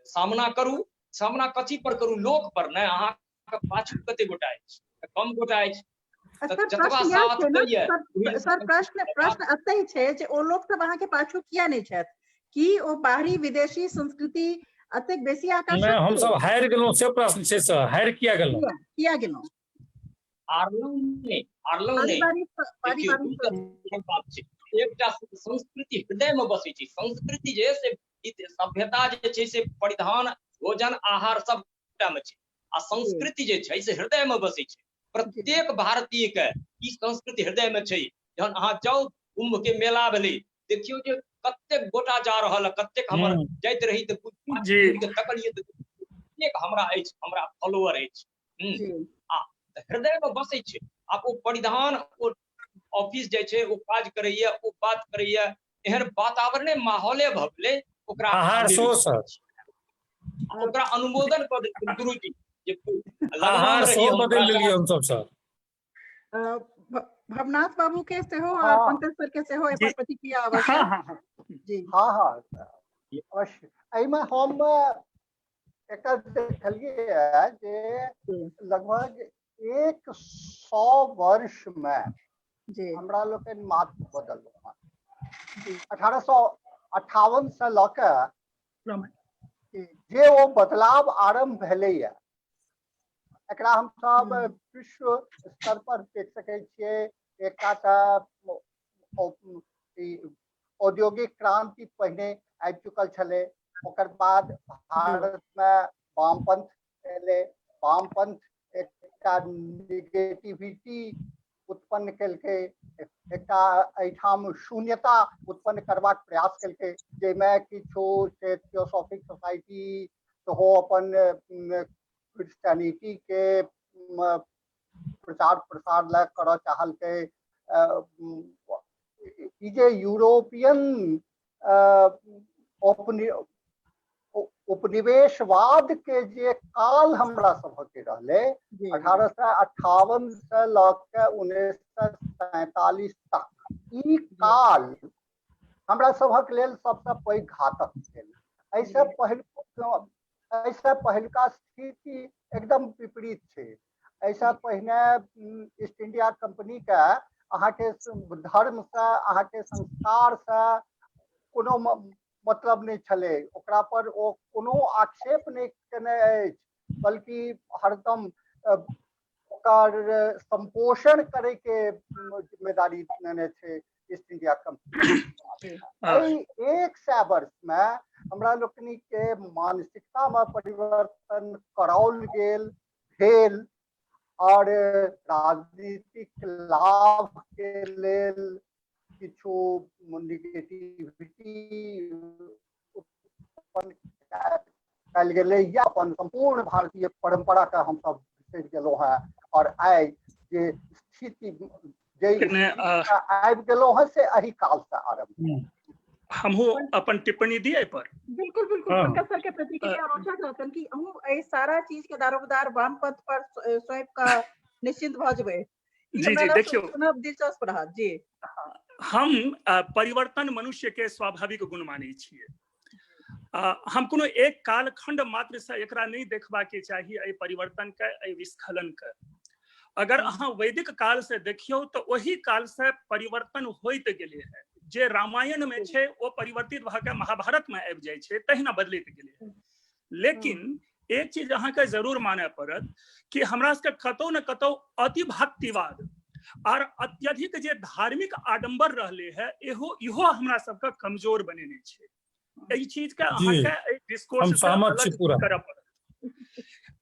सामना करू, सामना कथी पर करू? लोक पर ने, अहाँके पाछू कते गोटा अछि, कम गोटा अछि, जतबा साथ दैये। सर प्रश्न एतै छै जे ओ लोक सब अहाँके पाछू किया नहीं छथि? कि ओ बाहरी विदेशी संस्कृति अतेक बेसी आकर्षक हम सब हारि गेलहुं से प्रश्न छै सर, हारि किया गेलहुं? हारलहुं नहीं, एकटा संस्कृति हृदय में बसै छै। संस्कृति जे से सभ्यता जे छै से परिधान, भोजन, आहार सबटा में छै। आ संस्कृति जे छै से हृदय में बसै छै। प्रत्येक भारतीय के ई संस्कृति हृदय में छै। जहन अहाँ जाउ कुंभ के मेला भेलै, देखियौ जे कतेक गोटा जा रहल है, कतेक हमर जाइत रही तऽ तकलिए कतेक हमरा अछि, हमरा फॉलोअर अछि। आ हृदय में बसै छै। आ ओ परिधान, ओ ऑफिस जाइ छै, ओ काज करैया, ओ बात करैया, एहन वातावरणे माहौले भऽ गेलै, ओकरा अनुमोदन कऽ देलखिन गुरुजी जे लगमा में रहिए बदल लेलिए हम सब सर। भवनाथ बाबू के सेहो और पंकज सर के सेहो एहि पर प्रतिक्रिया अवश्य। जी हाँ अवश्य। एहिमे हम एकटा देखलिए जे लगभग 100 वर्ष में हमरा लोकनि मात्र बदल 1858 से लऽ के जे वो बदलाव आरंभ भेलैया, एकरा हम सब विश्व स्तर पर देख सकै छियै। एकटा तऽ औद्योगिक क्रांति पहिने आबि चुकल छलै, ओकर बाद भारत में वामपंथ एलै। वामपंथ एकटा निगेटिविटी उत्पन्न केलकै, एकटा एहिठाम शून्यता उत्पन्न करबाक प्रयास केलकै, जाहिमे किछु थियोसॉफिक सोसाइटी सेहो अपन क्रिश्चियनिटी के प्रचार प्रसार ला करऽ चाहलकै। ई जे यूरोपियन उपनिवेशवाद के जे काल हमरा सबके रहले 1858 से लऽ के 1947 तक, ई काल हमरा सबक लेल सबसे पैघ घातक छल। ऐसे पहिलका स्थिति एकदम विपरीत छै। ऐसा पहिने ईस्ट इंडिया कंपनी के अहाँ के धर्म से, अहाँ के संस्कार से कोनो मतलब नहीं छले, ओकरा पर ओ कोनो आक्षेप नहीं केने अछि, बल्कि हरदम ओकर संपोषण करे के जिम्मेदारी लेने छै ईस्ट इंडिया कंपनी। 100 वर्ष में हमरा लोकनि के मानसिकता में परिवर्तन कराओल गेल भेल, और राजनीतिक लाभ के लेल किछु निगेटिविटी उत्पन्न कयल गेलै, या अपन संपूर्ण भारतीय परंपरा का हम सब बिसरि गेलहुं हैं। और आइ जे स्थिति आबि गेलहुं हैं से एही काल से आरंभ। हमहु अपन टिप्पणी दिए पर। बिल्कुल बिल्कुल पंकज सर के प्रतिक्रिया रोचक रहतन कि अहू एहि सारा चीज के दारोमदार वामपंथ पर स्वयं का निश्चिंत भ जेबै। जी देखियो, सुनब दिलचस्प रहत। जी हम परिवर्तन मनुष्य के स्वाभाविक गुण मानै छियै। हम कोनो एक कालखंड मात्र से एकरा नहीं देखबा के चाहिए, एहि परिवर्तन के, एहि विस्खलन के। अगर अहाँ वैदिक काल से देखियो तो वही काल से परिवर्तन होइत गेले है। जे रामायण में छै ओ परिवर्तित भ के महाभारत में आबि जाय छै, तहिना बदलैत गेले है। लेकिन एक चीज अहाँ के जरूर माने पड़त कि हमरा सबके कतौ न कतौ अति भक्तिवाद और अत्यधिक जे धार्मिक आडंबर रहले है, इहो हमरा सबके कमजोर बनेने छै। एहि चीज के अहाँ के डिस्कोर्स से अलग करऽ पड़त।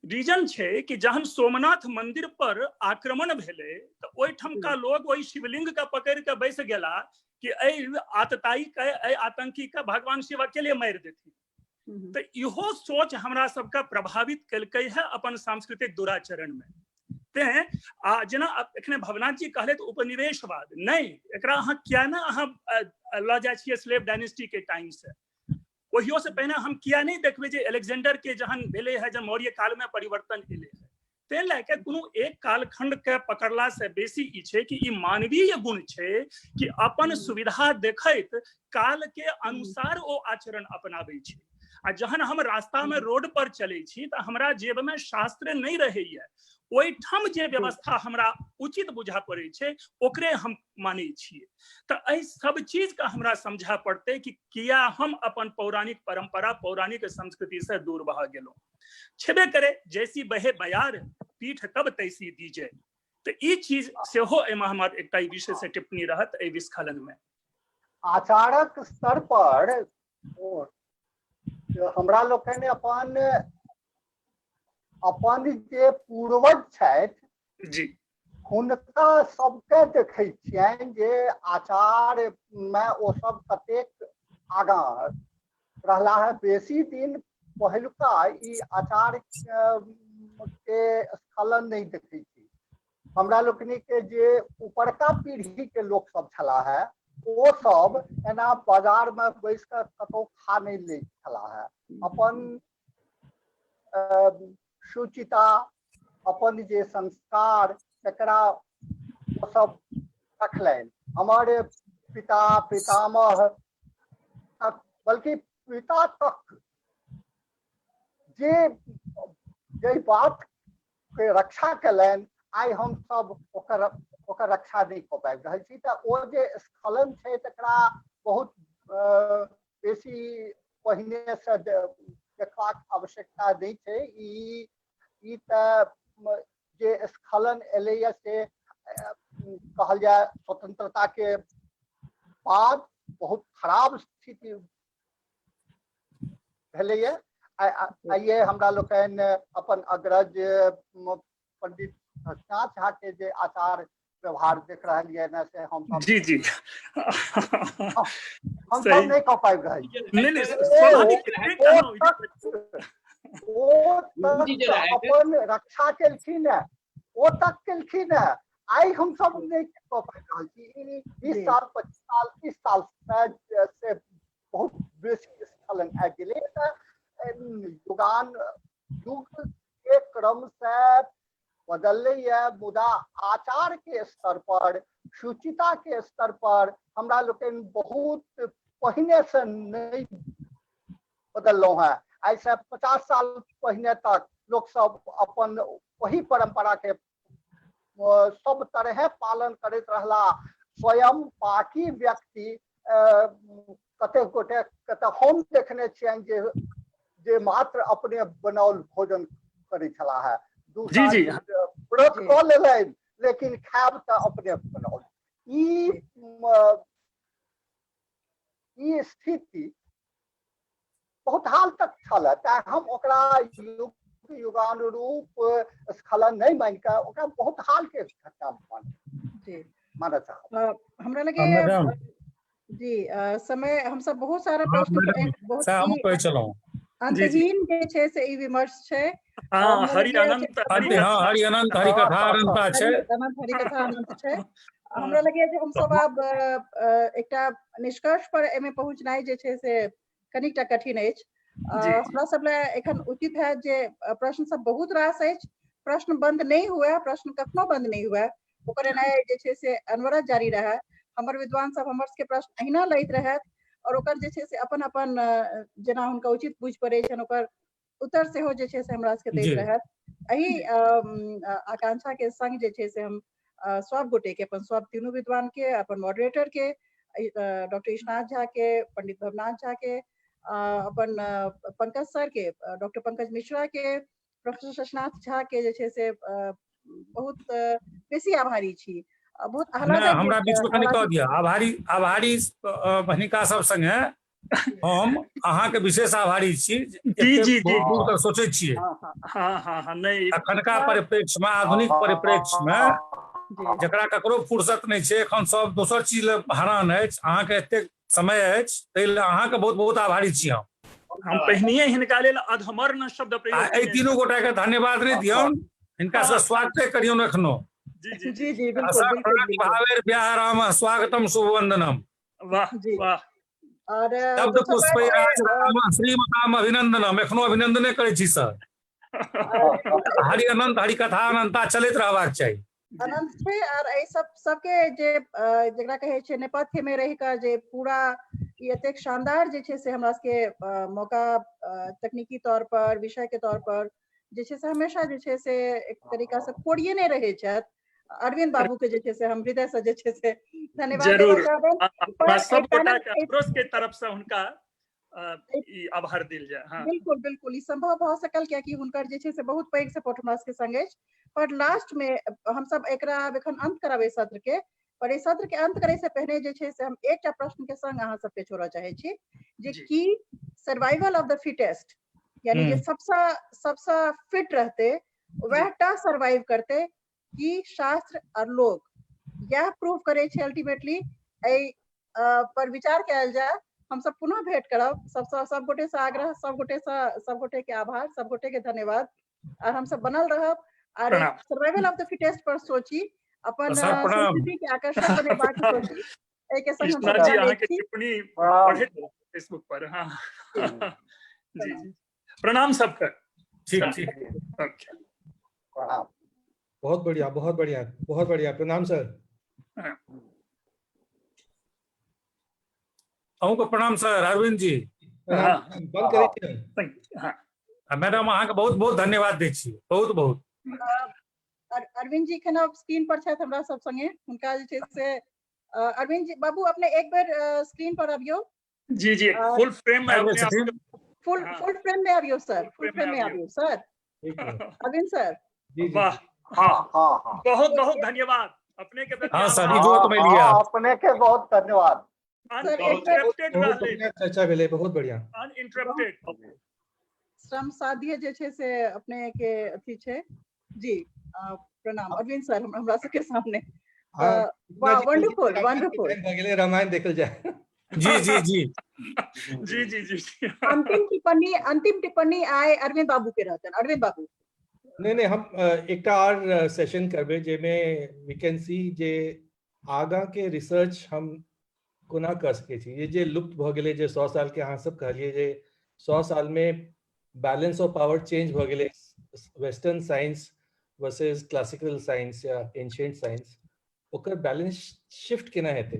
रीजन छै कि जहन सोमनाथ मंदिर पर आक्रमण भेले तो ओहिठाम का लोग ओहि शिवलिंग के पकड़ के बैस गेला कि आतताई के, आतंकी के भगवान शिव अकेले मारि देथिन। तो इहो सोच हमरा सबके प्रभावित केलकै है अपन सांस्कृतिक दुराचरण में। तें जेना एखने भवनाथ जी कहले तो उपनिवेशवाद नहीं, एकरा अहाँ किया ना अहाँ लऽ जाइ छियै स्लेव डायनेस्टी के टाइम से। ओहियो से पहिने हम किया नहीं देखबै जे अलेक्जेंडर के जहन भेले है, जब मौर्य काल में परिवर्तन एले है। ते लैके कोनो एक कालखंड के पकड़ला से बेसी ई छै कि ई मानवीय गुण छै कि अपन सुविधा देखैत काल के अनुसार ओ आचरण अपनाबै छै। आ जहन हम रास्ता में रोड पर चले छी तो हमरा जेब में शास्त्र नहीं रहैया, ओहिठाम जे व्यवस्था हमरा उचित बुझा पड़े छै ओकरे हम मानै छियै। तो एहि सब चीज का हमरा समझा पड़ते कि किया हम अपन पौराणिक परंपरा, पौराणिक संस्कृति से दूर भऽ गेलहुँ। छेबे करे जैसी बहे बयार पीठ तब तैसी दीजे। तो ई चीज सेहो एहिमे हमर एकटा विषय से टिप्पणी रहत एहि विस्खलन में। आचारक स्तर पर हमरा लोकनि अपन अपन जे पूर्वज छथि जी हुनका सबके देखै छियनि जे आचार में ओ सब कतेक आगाँ रहला है। बेसी दिन पहिलुका ई आचार के स्खलन नहीं देखै छी। हमरा लोकनि के जे ऊपरका पीढ़ी के लोक सब छला है ओ सब एना बाजार में बैस कर कतौ खा नहीं ले छला है। अपन शुचिता अपन जे संस्कार तकरा वो सब रखलनि। हमारे पिता पितामह तक बल्कि पिता तक जे बात के रक्षा कयलनि आइ हम सब ओकर रक्षा नहीं कऽ पाबि रहल छी। तऽ ओ जे स्खलन छै तकरा बहुत बेसी पहिने से देखबाक आवश्यकता नहीं छै। ई तऽ जे स्खलन एलैया से कहल जाए स्वतंत्रता के बाद बहुत खराब स्थिति भेलैया। आइए हमरा लोकनि अपन अग्रज पंडित कांत झा के जे आचार व्यवहार देख रहल है न से हम सब जी जी हम सब नहीं कह पाबि रहल छी। नहीं स्वाभाविक ओ अपन रक्षा केलखिन है, ओ तक केलखिन है। आई हम सब नहीं कह पाबि रहल छी। 20 साल 25 साल 30 साल से बहुत बेसी स्खलन आबि गेलै। युगान युग के क्रम से बदलले है, मुदा आचार के स्तर पर शुचिता के स्तर पर हमरा लोकनि बहुत पहिने से नहीं बदललौ है। आई से 50 साल पहिने तक लोग सब अपन वही परंपरा के सब तरह पालन करैत रहला। स्वयं बाकी व्यक्ति कते गोटे कते हम देखने छियनि जे मात्र अपने बनाओल भोजन करै छला है। जी जी व्रत कऽ लेलनि लेकिन खायब तऽ अपने बनाओल। ई स्थिति बहुत हाल तक छल। तें हम ओकरा युगानुरूप स्खलन नहीं मान के ओकरा बहुत हाल के घटना मानना चाहब। हमरा लगे जी समय हम सब बहुत सारा प्रश्न बहुत अंतहीन जे छै से ई विमर्श छै। हरि अनंत हरि अनंत हरि कथा अनंत छै। हरि कथा अनंत छै। हमरा लगे जे हम सब आब एकटा निष्कर्ष पर एमे पहुंचनाइ जे छै से कनिकटा कठिन अछि। हमरा सब ले एखन उचित है जे प्रश्न सब बहुत रास अछि। प्रश्न बंद नहीं हुआ, प्रश्न कखनो बंद नहीं हुआ, ओकर एनाइ जे छै से अनवरत जारी रहे। हमर विद्वान सब हमर सबके प्रश्न अहिना लैत रहत और ओकर जे छै से अपन अपन जेना हुनका उचित बुझ पड़ै छनि ओकर उत्तर सेहो जे छै से हमरा सबके दैत रहत। एही आकांक्षा के संग जे छै से हम सब गोटे के अपन सब तीनों विद्वान के, अपन मॉडरेटर के, डॉक्टर ईशनाथ झा के, पंडित भवनाथ झा के, अपन पंकज सर के, डॉक्टर पंकज मिश्रा के, प्रोफेसर शशनाथ झा के जे छै से बहुत बेसी आभारी छी। बहुत हमरा बीच में कनि कह दिया आभारी बहनिका सब संगे हम अहाँ के विशेष आभारी छी। जी दूर तक सोचे छियै। हाँ नहीं अखनका परिप्रेक्ष्य में आधुनिक परिप्रेक्ष्य में जकरा ककरो फुर्सत नहीं छै, एखन सब दोसर चीज ले हरान अछि। अहाँ के एते समय अछि तै लेल अहाँ के बहुत बहुत आभारी छी। हम पहिनिये हिनका लेल अधमर्न शब्द प्रयोग एहि तीनों गोटा के धन्यवाद नहीं दियौन, हिनका से स्वागत करियौन एखनो। जी जी बिल्कुल भावेर व्याहराम स्वागतम शुभवंदनम। वाह वाह। और शब्द पुष्पैराम श्रीमताम अभिनंदनम। एखनो अभिनंदने करै छी सर। हरि अनंत हरि कथा अनंता चलैत रहबाक चाही। अनंत छै और एहि सबके जे जकरा कहै छै नेपथ्य में रहि कऽ जे पूरा ई एतेक शानदार जे छै से हमरा सबके मौका तकनीकी तौर पर विषय के तौर पर जे छै से हमेशा जे छै से एक तरीका से खोड़िए नहीं रहे छथि। अरविंद बाबू के जे छै से हम हृदय से जे छै से धन्यवाद देना चाहबनि। सब गोटा के तरफ से हुनका आभार दिल जाए। हाँ बिल्कुल बिल्कुल ई संभव भऽ सकल कियाकि हुनकर जे छै से बहुत पैघ सपोर्ट हमरा सबके संग अछि। पर लास्ट में हम सब एकरा एखन अंत करब सत्र के। पर इस सत्र के अंत करे से पहले जे छै से हम एकटा प्रश्न के संग अहाँ सबके छोड़ऽ चाहे छी जे की सर्वाइवल ऑफ द फिटेस्ट यानी जे सबसे फिट रहते वह टा सर्वाइव करते कि शास्त्र और लोग यह प्रूव करे छे अल्टीमेटली पर विचार कयल जाए। हम सब पुनः भेंट करब। सब गोटे से आग्रह, सब गोटे के आभार, सब गोटे के धन्यवाद। और हम सब बनल रहब और सर्वाइवल ऑफ द फिटेस्ट पर सोची, अपन संस्कृति के आकर्षक बनेबाक सोची। एके संग हम सब जी जाने के टिप्पणी पढ़े फेसबुक पर। हाँ जी जी, प्रणाम सबका। ठीक ठीक, ओके, प्रणाम। बहुत बढ़िया, बहुत बढ़िया, बहुत बढ़िया। प्रणाम सर। अहूँ प्रणाम सर। अरविंद जी बंद करिए। मैडम अहाँ के बहुत बहुत धन्यवाद दै छी, बहुत बहुत। अरविंद जी खना स्क्रीन पर छथि हमरा सब संगे, हुनका जे छै से अरविंद जी बाबू अपने एक बेर स्क्रीन पर आबियो। जी जी, फुल फ्रेम में अपने आप, फुल फ्रेम में आबियो सर, फुल फ्रेम में आबियो सर। अरविंद सर, वाह, हाँ, बहुत बहुत धन्यवाद अपने के प्रति। हाँ सर, इजोत में लिया अपने के बहुत धन्यवाद। अनइंटरप्टेड रहले, चर्चा भेले, बहुत बढ़िया, अनइंटरप्टेड। श्रम साध्य जे छै से अपने के अथी छै जी। प्रणाम अरविंद सर हमरा सबके सामने। वाह, वंडरफुल वंडरफुल। रामायण देखल जाए। जी जी जी जी जी जी। अंतिम टिप्पणी आए अरविंद बाबू के रहतन। अरविंद बाबू नहीं हम एक और सेशन करबे जेमे वी कैन सी जे आगा के रिसर्च हम कोना कर सके छी। ये जे लुप्त भ गेले, जे 100 साल के अहाँ सब कहलिए जे 100 साल में बैलेंस ऑफ पावर चेंज भ गेले, western science versus classical science या एंशिएंट साइंस, ओकर बैलेंस शिफ्ट केना हेते,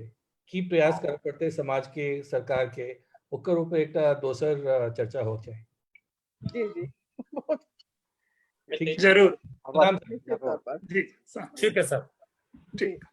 की प्रयास कर पड़ते समाज के, सरकार के, ओकर ऊपर एक दोसर चर्चा हो जाए। जी जी, बहुत जरूर जी, ठीक है सर, ठीक।